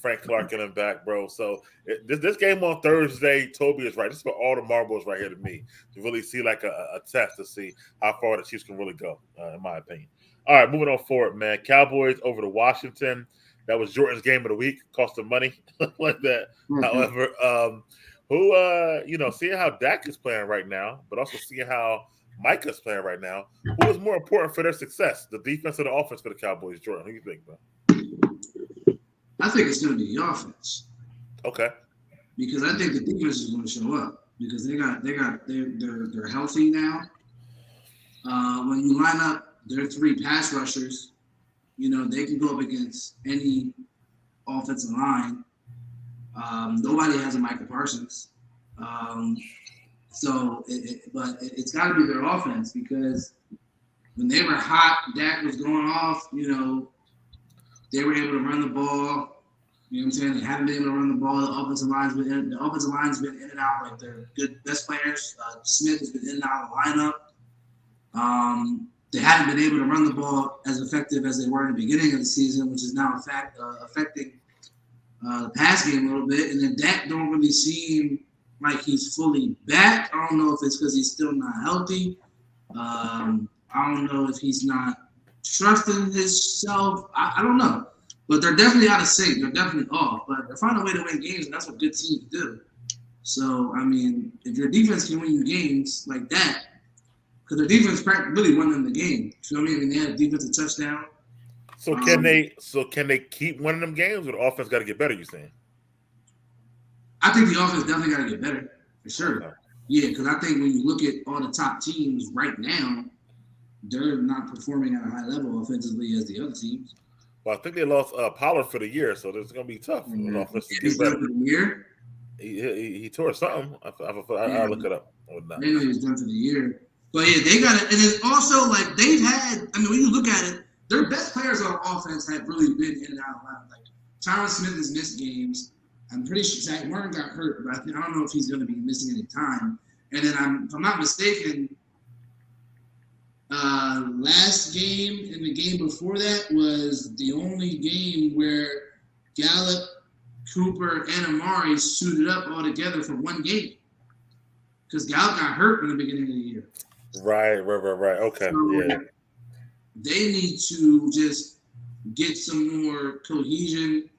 Frank Clark getting back, bro. So this game on Thursday, Toby is right. This is for all the marbles right here to me to really see a test to see how far the Chiefs can really go, in my opinion. All right, moving on forward, man. Cowboys over to Washington. That was Jordan's game of the week. Cost him money like that. However, seeing how Dak is playing right now, but also seeing how Micah's playing right now, who is more important for their success, the defense or the offense for the Cowboys? Jordan, who do you think, bro? I think it's going to be the offense. Okay. Because I think the defense is going to show up because they're healthy now. When you line up their 3 pass rushers, they can go up against any offensive line. Nobody has a Michael Parsons. But it's got to be their offense because when they were hot, Dak was going off. They were able to run the ball. You know what I'm saying? They haven't been able to run the ball. The offensive line's been in and out. Like their good best players. Smith has been in and out of the lineup. They haven't been able to run the ball as effective as they were in the beginning of the season, which is now affecting the pass game a little bit. And then Dak don't really seem like he's fully back. I don't know if it's because he's still not healthy. I don't know if he's not trusting himself. I don't know. But they're definitely out of sync. They're definitely off. But they're finding a way to win games, and that's what good teams do. So, I mean, if your defense can win you games like that, because their defense really won them the game. You know what I mean? They had a defensive touchdown. So can they keep winning them games, or the offense got to get better? You saying? I think the offense definitely got to get better for sure. Okay. Yeah, because I think when you look at all the top teams right now, they're not performing at a high level offensively as the other teams. Well, I think they lost Pollard for the year, so it's going to be tough. He's done for the year. He tore something. I'll look it up. I know he was done for the year. But yeah, they got it. And it's also like they've had, I mean, when you look at it, their best players on offense have really been in and out of line. Like Tyron Smith has missed games. I'm pretty sure Zach Martin got hurt, but I don't know if he's going to be missing any time. And then if I'm not mistaken, last game and the game before that was the only game where Gallup, Cooper, and Amari suited up all together for one game. Because Gallup got hurt in the beginning of the year. Right. Okay. So yeah. They need to just get some more cohesion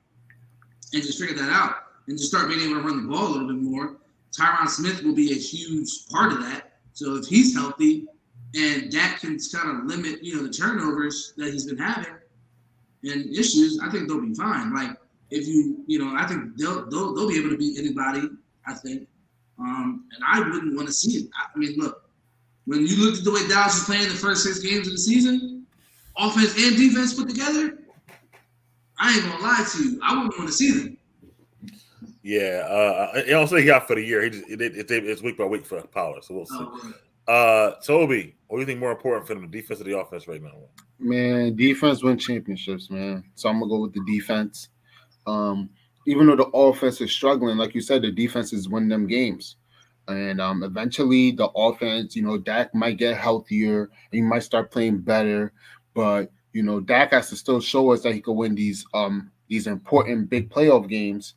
and just figure that out and just start being able to run the ball a little bit more. Tyron Smith will be a huge part of that. So if he's healthy and Dak can kind of limit, the turnovers that he's been having and issues, I think they'll be fine. Like if I think they'll be able to beat anybody, I think. And I wouldn't want to see it. I mean, look, when you look at the way Dallas was playing the first 6 games of the season, offense and defense put together, I ain't gonna lie to you. I wouldn't want to see them. Yeah, I don't say he got for the year. It's week by week for Pollard, so we'll see. Toby, what do you think more important for them, the defense or the offense right now? Man, defense win championships, man. So I'm gonna go with the defense. Even though the offense is struggling, like you said, the defense is winning them games. And eventually the offense, Dak might get healthier and he might start playing better. But, Dak has to still show us that he can win these important big playoff games,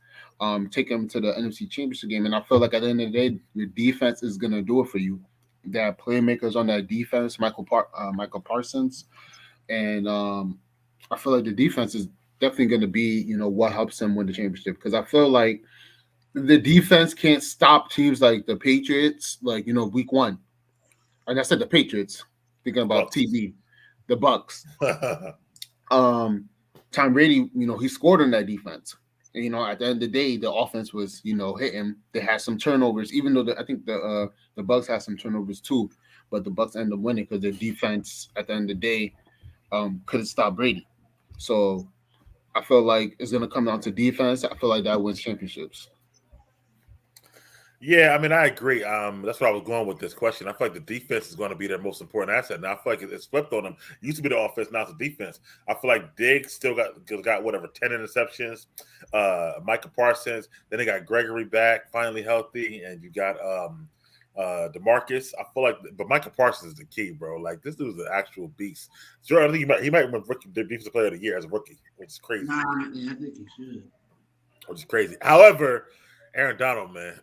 take him to the NFC Championship game. And I feel like at the end of the day, your defense is going to do it for you. They have playmakers on that defense, Michael Parsons. And I feel like the defense is definitely going to be, what helps them win the championship. Because I feel like the defense can't stop teams like the Patriots, week 1. And I said the Patriots, thinking about Bucks. TV, the Bucks. Tom Brady, he scored on that defense. And, at the end of the day, the offense was, hitting. They had some turnovers, even though I think the Bucks had some turnovers too. But the Bucks ended up winning because their defense, at the end of the day, couldn't stop Brady. So I feel like it's going to come down to defense. I feel like that wins championships. Yeah, I mean, I agree. That's where I was going with this question. I feel like the defense is going to be their most important asset. Now, I feel like it's flipped on them. It used to be the offense, now it's the defense. I feel like Diggs still got whatever, 10 interceptions. Micah Parsons. Then they got Gregory back, finally healthy. And you got DeMarcus. I feel like, but Micah Parsons is the key, bro. Like, this dude's an actual beast. Sure, I think he might win the defensive player of the year as a rookie, which is crazy. Yeah, I think he should. Which is crazy. However, Aaron Donald, man,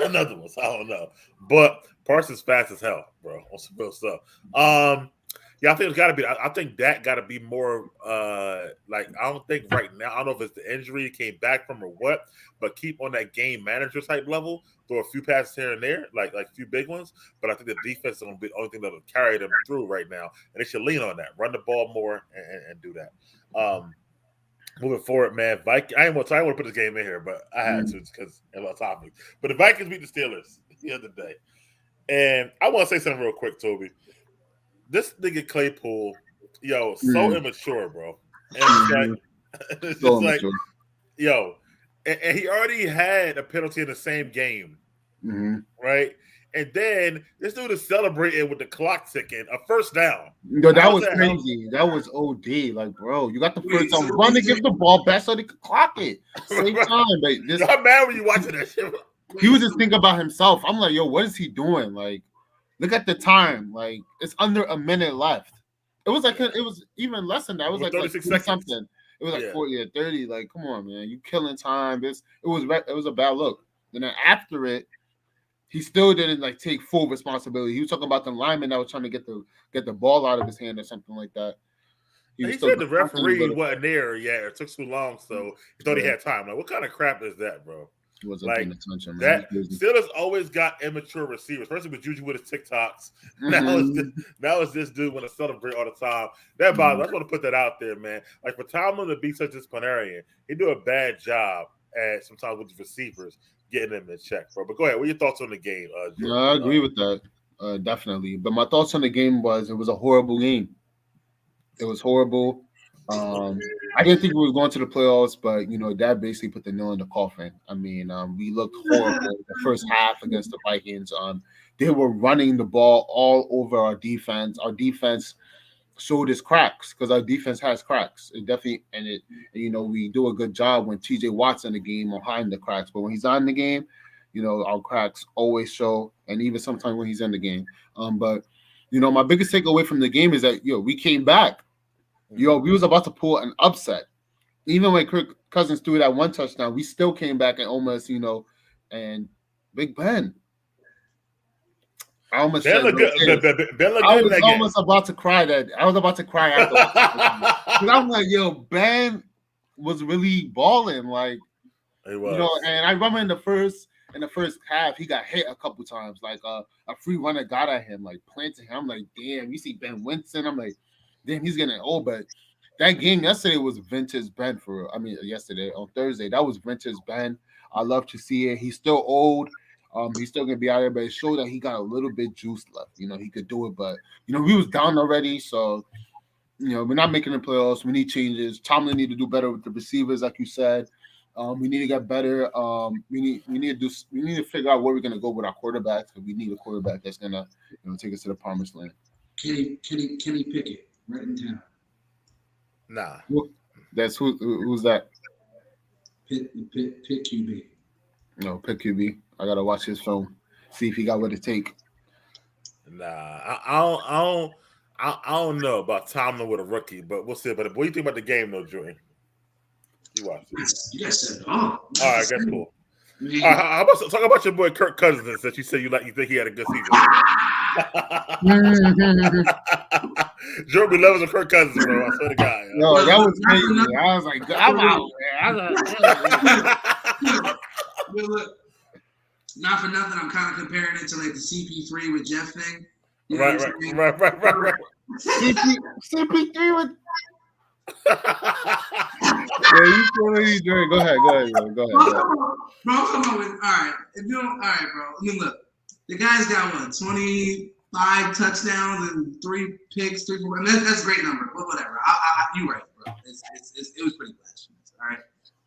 another one. So I don't know, but Parsons fast as hell, bro. On some real stuff. Yeah, I think it's got to be. I think that got to be more. I don't think right now. I don't know if it's the injury he came back from or what, but keep on that game manager type level. Throw a few passes here and there, like a few big ones. But I think the defense is going to be the only thing that'll carry them through right now, and they should lean on that, run the ball more, and do that. Moving forward, man. I didn't want to put this game in here, but I had to because of our topic. But the Vikings beat the Steelers the other day. And I want to say something real quick, Toby. This nigga Claypool, so immature, bro. And it's just like, and he already had a penalty in the same game, right? And then this dude is celebrating with the clock ticking, a first down. No, that was crazy. That was OD. Like, bro, you got the first down. Run to get the ball back so they could clock it. Same time. Like, You're not mad when you watching that shit. He was just thinking about himself. I'm like, yo, what is he doing? Like, look at the time. Like, it's under a minute left. It was like it was even less than that. It was like 36 seconds. seconds. Something. It was like 40 or 30. Like, come on, man, you killing time. It was a bad look. And then after it, he still didn't like take full responsibility. He was talking about the lineman that was trying to get the ball out of his hand or something like that. He said the referee wasn't there yet. It took too long, so he thought he had time. Like, what kind of crap is that, bro? He wasn't paying attention, man. Steelers always got immature receivers, especially with Juju with his TikToks. Now it's this dude want to celebrate all the time. That bothers. I just want to put that out there, man. Like, for Tomlin to be such a disciplinarian, he do a bad job at sometimes with the receivers getting them in check, bro. But go ahead. What are your thoughts on the game? I agree with that, definitely. But my thoughts on the game was it was a horrible game. It was horrible. I didn't think we were going to the playoffs, but that basically put the nail in the coffin. I mean, we looked horrible the first half against the Vikings. They were running the ball all over our defense. Our defense showed its cracks because our defense has cracks. It definitely we do a good job when TJ Watt's in the game or hiding the cracks, but when he's not in the game, our cracks always show, and even sometimes when he's in the game. But my biggest takeaway from the game is that we came back. We was about to pull an upset. Even when Kirk Cousins threw that one touchdown, we still came back and almost, and Big Ben. I almost said, I was almost about to cry that. I was about to cry after. Because I'm like, Ben was really balling. Like, he was. And I remember in the first half, he got hit a couple times. Like a free runner got at him, like planted him. I'm like, damn, you see Ben Winston. I'm like, damn, he's getting old. But that game yesterday was vintage Ben yesterday on Thursday, that was vintage Ben. I love to see it. He's still old. He's still gonna be out there, but it showed that he got a little bit juice left. He could do it, but we was down already. So we're not making the playoffs. We need changes. Tomlin need to do better with the receivers, like you said. We need to get better. We need to figure out where we're gonna go with our quarterbacks, because we need a quarterback that's gonna take us to the promised land. Kenny Pickett, right in town. Nah. That's who's that? Pick QB. No, pick QB. I gotta watch his film, see if he got what it take. Nah, I don't know about Tomlin with a rookie, but we'll see. But what do you think about the game, though, Joey? You watched it. You guys said, all right, that's cool. All right, how about talk about your boy Kirk Cousins that you said you think he had a good season? Jeremy loves Kirk Cousins, bro. I swear to God. No, that was crazy. I was like, I'm out, man. Look, not for nothing, I'm kind of comparing it to like the CP3 with Jeff thing. Right. CP3 with. What are you doing? Go ahead. Bro, I'm talking about all right. If you don't, all right, bro. I mean, look, the guy's got 25 touchdowns and 3 picks, 3. I mean, that's a great number, but whatever. You're right, bro. It was pretty blasphemous. All right,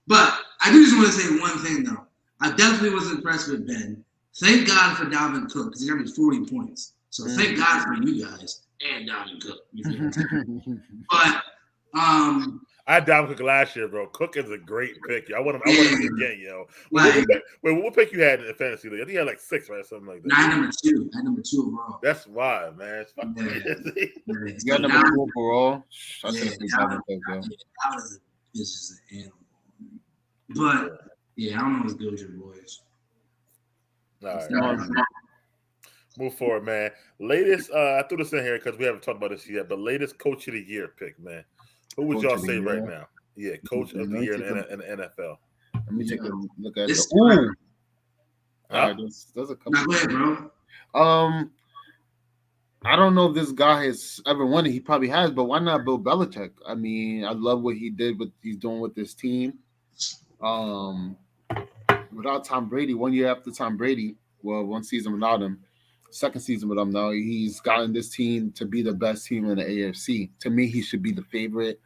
but I do just want to say one thing though. I definitely was impressed with Ben. Thank God for Dalvin Cook, because he got me 40 points. So thank God for you guys and Dalvin Cook. But I had Dalvin Cook last year, bro. Cook is a great pick. I want him again, yo. What pick you had in the fantasy league? I think you had like 6, right? Something like that. I had number 2 overall. That's why, man. You got number 2 overall. I should have picked Dalvin Cook, bro. That is just an animal. But yeah, I don't know what's good with your boys. All right. Move forward, man. Latest, I threw this in here because we haven't talked about this yet, but latest coach of the year pick, man. Who would y'all say right now? Yeah, coach of the year in the NFL. Let me take a look at it. Ooh. All right, there's a couple. Go ahead, bro. I don't know if this guy has ever won it. He probably has, but why not Bill Belichick? I mean, I love what he did, what he's doing with this team. Without Tom Brady, 1 year after Tom Brady, well, 1 season without him, 2nd season with him now, he's gotten this team to be the best team in the AFC. To me, he should be the favorite.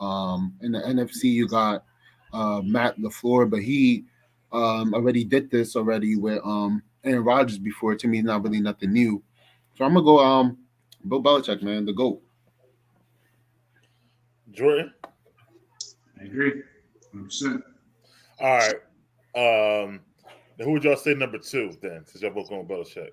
In the NFC, you got Matt LaFleur, but he already did this already with Aaron Rodgers before. To me, it's not really nothing new. So I'm gonna go Bill Belichick, man, the GOAT. Jordan? I agree. 100%. All right. Then who would y'all say number 2 then, since y'all both going Belichick?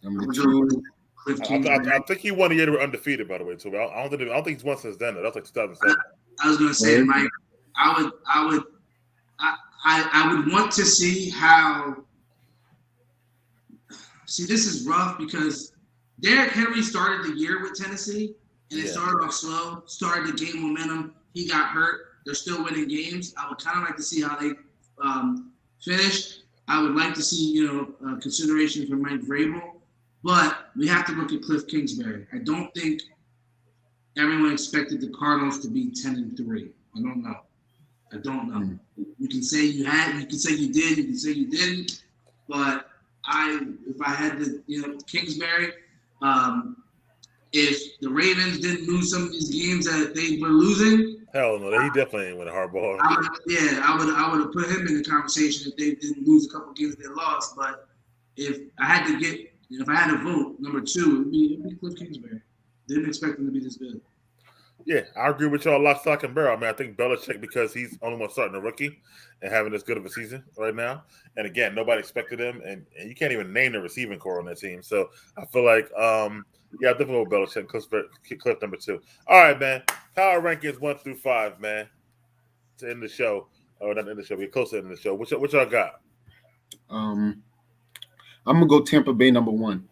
Number 2. I think he won the year they were undefeated, by the way, too. I don't think he's won since then. That was like 2007. I was gonna say, Mike, I would want to see how. See, this is rough because Derrick Henry started the year with Tennessee, and it started off slow, started to gain momentum. He got hurt. They're still winning games. I would kind of like to see how they finish. I would like to see, consideration for Mike Vrabel, but we have to look at Cliff Kingsbury. I don't think everyone expected the Cardinals to be 10-3. I don't know. You can say you had, you can say you did, you can say you didn't, but if I had to, Kingsbury, if the Ravens didn't lose some of these games that they were losing, hell no, he definitely ain't win a hard ball. I would have put him in the conversation if they didn't lose a couple games they lost. But if I had to vote, number 2, it'd be Cliff Kingsbury. Didn't expect him to be this good. Yeah, I agree with y'all lock, stock, and barrel. I mean, I think Belichick, because he's only one starting a rookie and having this good of a season right now. And again, nobody expected him, and you can't even name the receiving core on that team. So I feel like, I definitely go with Belichick, Cliff number 2. All right, man. Power rankings 1 through 5, man. To end the show, or not end the show, we're close to ending the show. What y'all got? I'm gonna go Tampa Bay number 1.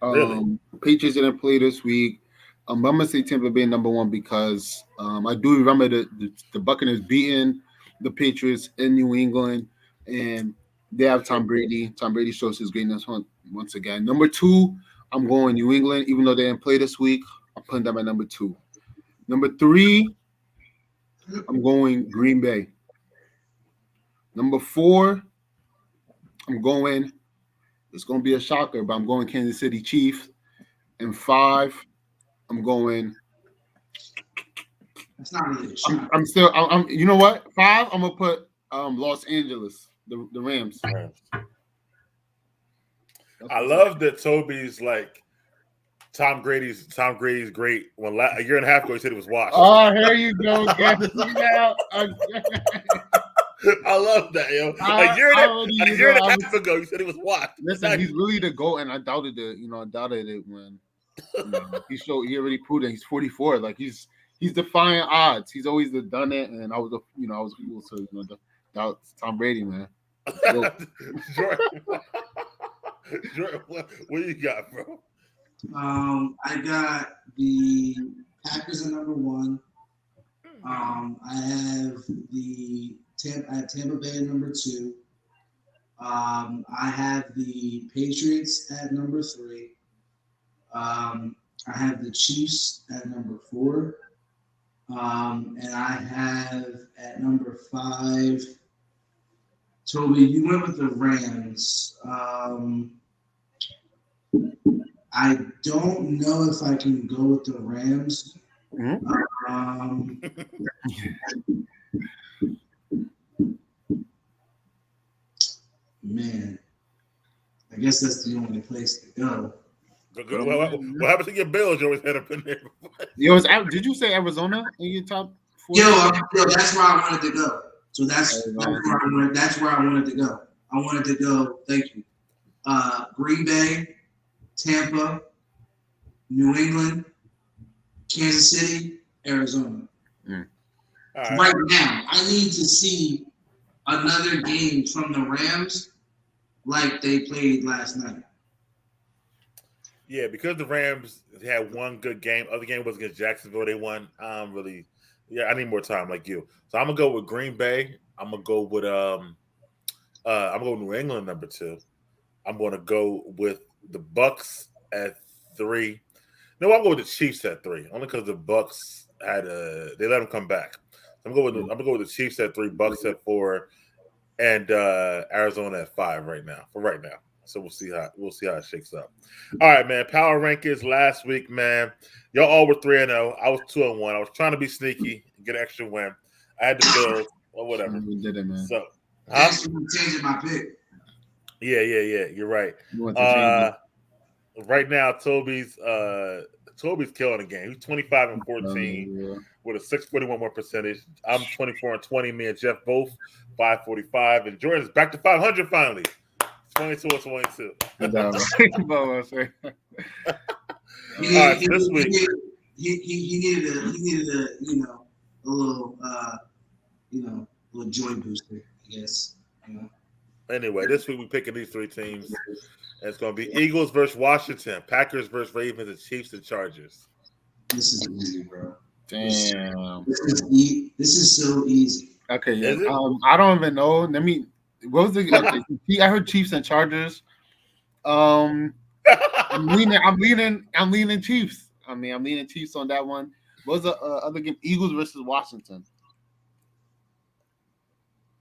Really? Patriots didn't play this week. I'm gonna say Tampa Bay number 1 because I do remember the Buccaneers beating the Patriots in New England, and they have Tom Brady. Tom Brady shows his greatness once again. Number 2, I'm going New England, even though they didn't play this week. I'm putting them at number 2. Number 3, I'm going Green Bay. Number 4, I'm going. It's going to be a shocker, but I'm going Kansas City Chiefs. And 5, I'm going. That's not really a shocker. I'm still. I'm. You know what? 5, I'm gonna put Los Angeles, the Rams. I love that Toby's like Tom Brady's great. When a year and a half ago he said it was washed. Oh, here you go, guys. I love that, yo. A year and a half ago, you said it was washed. Listen, he's really the GOAT, and I doubted it. I doubted it when he already proved it. He's 44. Like he's defying odds. He's always done it, and I was able to doubt Tom Brady, man. Jordan, what you got, bro? I got the Packers at number 1. I have Tampa Bay at number 2. I have the Patriots at number 3. I have the Chiefs at number 4. And I have at number 5. Toby, you went with the Rams. I don't know if I can go with the Rams. Man, I guess that's the only place to go. What happens to your Bills? You always head up in there. Yo, did you say Arizona in your top 4? Yo, that's where I wanted to go. So that's where I wanted to go. I wanted to go. Thank you. Green Bay, Tampa, New England, Kansas City, Arizona. Right now, I need to see another game from the Rams like they played last night. Yeah, because the Rams had one good game. Other game was against Jacksonville. They won. I need more time like you. So I'm gonna go with Green Bay. I'm gonna go with New England number 2. I'm gonna go with the Bucks at 3. No, I'll go with the Chiefs at 3. Only because the Bucks they let them come back. I'm gonna go with the Chiefs at 3, Bucks at 4, and Arizona at 5 right now. For right now. So we'll see how it shakes up. All right, man. Power rankings last week, man. Y'all all were 3-0. I was 2-1. I was trying to be sneaky and get an extra win. I had the Bills or whatever. We did it, man. So, changing my pick. Yeah. You're right. Right now, Toby's killing the game. He's 25-14 with a 641 more percentage. I'm 24-20. Me and Jeff both 545, and Jordan's back to 500 finally. 22-22. This week he needed a little joy booster, I guess. Anyway, this week we're picking these three teams. And it's going to be Eagles versus Washington, Packers versus Ravens, and Chiefs and Chargers. This is easy, bro. Damn. This is so easy. Okay, yeah. I don't even know. What was the? I heard Chiefs and Chargers. I'm leaning Chiefs. I'm leaning Chiefs on that one. What was the other game? Eagles versus Washington.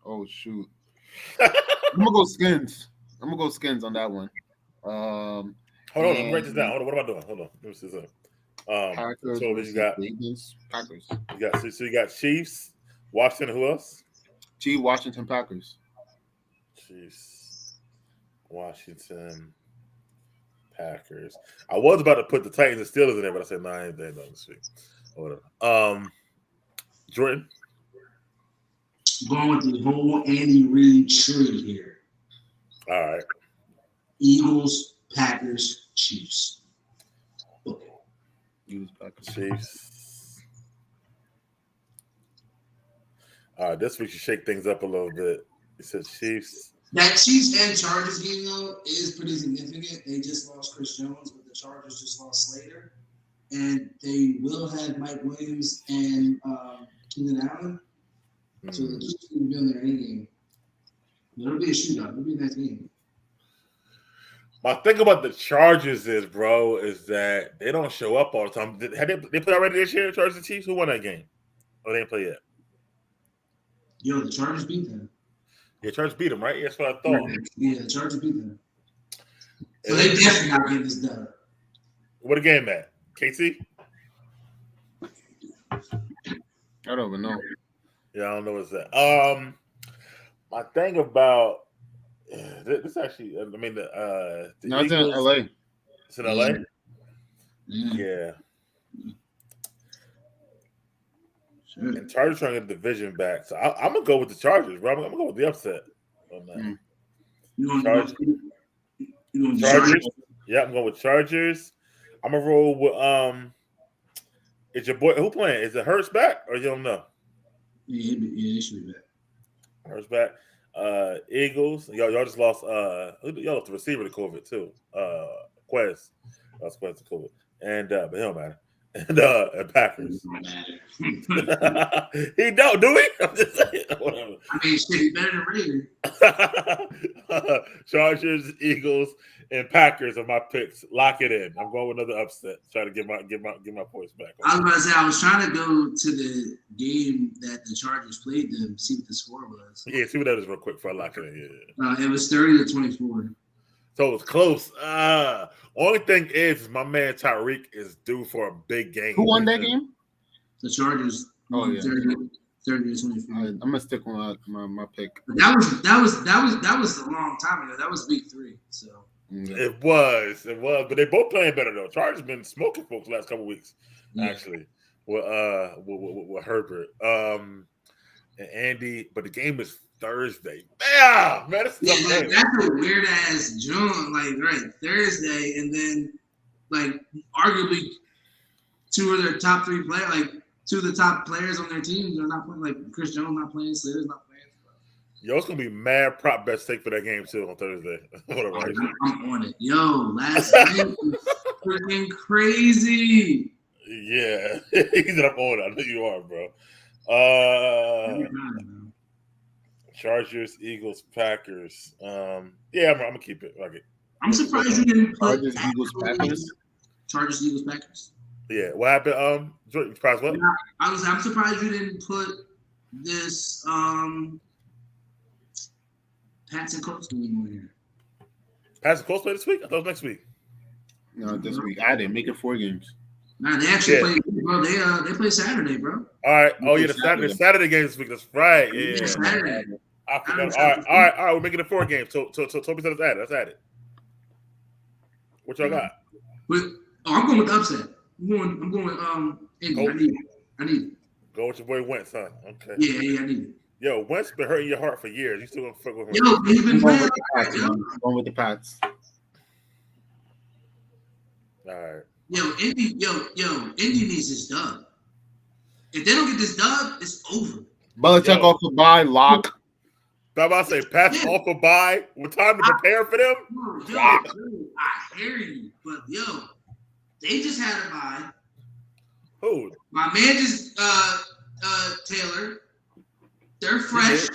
Oh shoot! I'm gonna go Skins. On that one. Hold on, let me write this down. Hold on, what am I doing? Hold on, let me see this. Packers. So you got Packers. You got Chiefs, Washington. Who else? Chiefs, Washington, Packers. Chiefs, Washington, Packers. I was about to put the Titans and Steelers in there, but I said, I ain't there this week. Whatever. Jordan? Going with the whole Andy Reid tree here. All right. Eagles, Packers, Chiefs. Okay. Eagles, Packers, Chiefs. All right, this week should shake things up a little bit. It says Chiefs. That Chiefs and Chargers game, though, is pretty significant. They just lost Chris Jones, but the Chargers just lost Slater. And they will have Mike Williams and Keenan Allen. So the Chiefs will be on their A game. It'll be a shootout. It'll be a nice game. My thing about the Chargers is that they don't show up all the time. Had they played already this year, Chargers and Chiefs? Who won that game? Oh, they didn't play yet. Yo, the Chargers beat them. Yeah, Chargers beat them, right? Yeah, that's what I thought. Yeah, the Chargers beat them. So they definitely got to get this done. What a game at? KC? I don't even know. Yeah, I don't know what's that. My thing about this actually, the no, it's in LA. It's in LA? Yeah. Sure. And Chargers trying to get the division back. So I'm going to go with the Chargers, bro. I'm going to go with the upset on that. Chargers. Yeah, I'm going with Chargers. I'm going to roll with is your boy who playing? Is it Hurts back or you don't know? Yeah, he should be back. Hurts back. Eagles. Y'all just lost y'all lost the receiver to COVID too. Quez. Lost Quez to COVID. And but he don't matter. And Packers. He don't, do he? I'm just saying. Whatever. I mean, shit, he better than Raiders. Chargers, Eagles, and Packers are my picks. Lock it in. I'm going with another upset. Try to get my points back. I was about to say I was trying to go to the game that the Chargers played to see what the score was. Yeah, see what that is real quick before I lock it in. Yeah. It was 30-24. So it was close. Only thing is my man Tyreek is due for a big game. Who won that game? The Chargers. Oh yeah. 30-24. I'm gonna stick on my pick. But that was a long time ago. That was week 3. So it was, but they both playing better though. Chargers been smoking folks last couple of weeks, actually. With Herbert, and Andy, but the game is Thursday. Man, that's a weird ass June, Thursday, and then arguably two of their top 3 players, two of the top players on their teams are not playing. Chris Jones not playing, Slater's not playing. Yo, it's gonna be mad prop bet stake for that game too on Thursday. I'm on it. Yo, last night was freaking crazy. Yeah, he's up on it. I know you are, bro. Chargers, Eagles, Packers. I'm gonna keep it. Okay. I'm surprised you didn't put Chargers, Eagles, Packers. Chargers, Eagles, Packers. Yeah. What happened? Jordan, surprised what? I'm surprised you didn't put this Pats and Colts game on here. Pats and Colts play this week? I thought it was next week. No, this week. I didn't make it 4 games. Nah, they actually play, bro. They play Saturday, bro. All right. Oh yeah, the Saturday game this week. That's right. Yeah. Saturday. I forgot. All right. We're making it 4 games. So Toby said it's added. That's added. What y'all got? But I'm going with the upset. I'm going with Indy. I need it. Go with your boy Wentz, huh? Okay. Yeah, I need it. Yo, Wentz been hurting your heart for years. You still gonna fuck with him? Yo, he's been playing. Going with the Pats. All right. Indy needs this dub. If they don't get this dub, it's over. Belichick off the bye, lock. I'm about to say, Pats off a bye with time to prepare for them. I hear you, but they just had a bye. Who? My man just Taylor. They're fresh.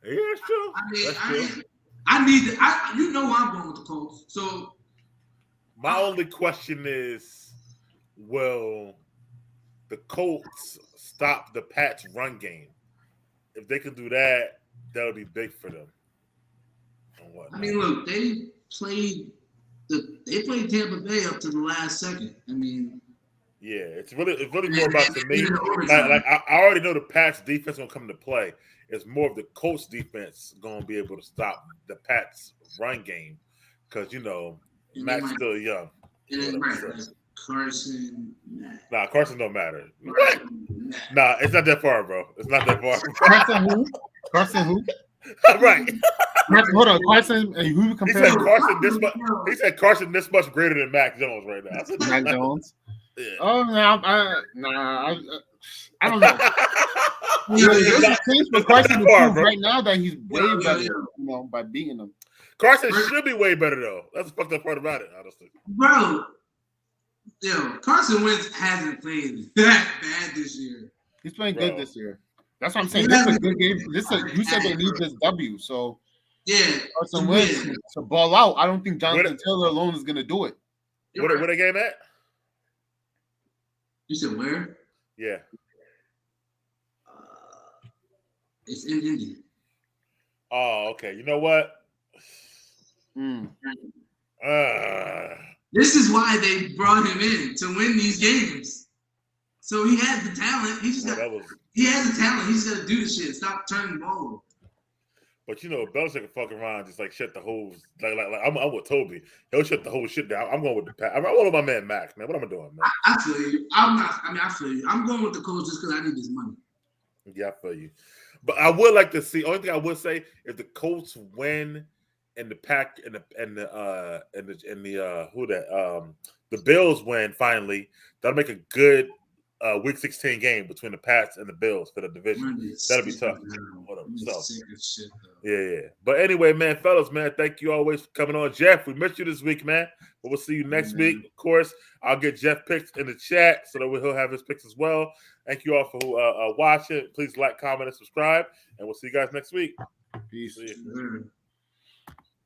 Yeah, that's true. I need it. You know I'm going with the Colts. So my only question is, will the Colts stop the Pats run game? If they can do that, that'll be big for them. I mean, look, they played Tampa Bay up to the last second. I mean, yeah, it's really more about to me. Like I already know the Pats defense gonna come into play. It's more of the Colts defense gonna be able to stop the Pats run game because Matt's still young. Carson. Nah, Carson don't matter. What? Nah, it's not that far, bro. It's not that far. Carson who? Right. Hold on, Carson. Who He said Carson this much. He said Carson this much greater than Mac Jones right now. Mac Jones. Yeah. Oh no, I don't know. There's a case for Carson to prove right now that he's way better, by beating him. Carson should be way better though. That's the fucked up part about it, honestly. Bro, Carson Wentz hasn't played that bad this year. He's playing good this year. That's what I'm saying. This is a good game. You said they need this W, so Carson Wentz to ball out. I don't think Jonathan Taylor alone is gonna do it. Where the game at? You said where? Yeah. It's in Indy. Oh, okay. You know what? This is why they brought him in to win these games. So he has the talent. He has the talent. He's got to do the shit. Stop turning the ball over. But Belichick can fuck around, just like shut the whole like I'm with Toby. He'll shut the whole shit down. I'm going with the Pat. I'm going with my man Mac, man. What am I doing, man? I feel you. I feel you. I'm going with the Colts just because I need this money. Yeah, I feel you. But I would like to see. Only thing I would say, if the Colts win and the Pack and the Bills win finally, that'll make a good Week 16 game between the Pats and the Bills for the division. That'll be tough. Yeah. But anyway, man, fellas, man, thank you always for coming on. Jeff, we missed you this week, man. But we'll see you next week. Of course, I'll get Jeff picks in the chat so that he'll have his picks as well. Thank you all for watching. Please like, comment, and subscribe. And we'll see you guys next week. Peace.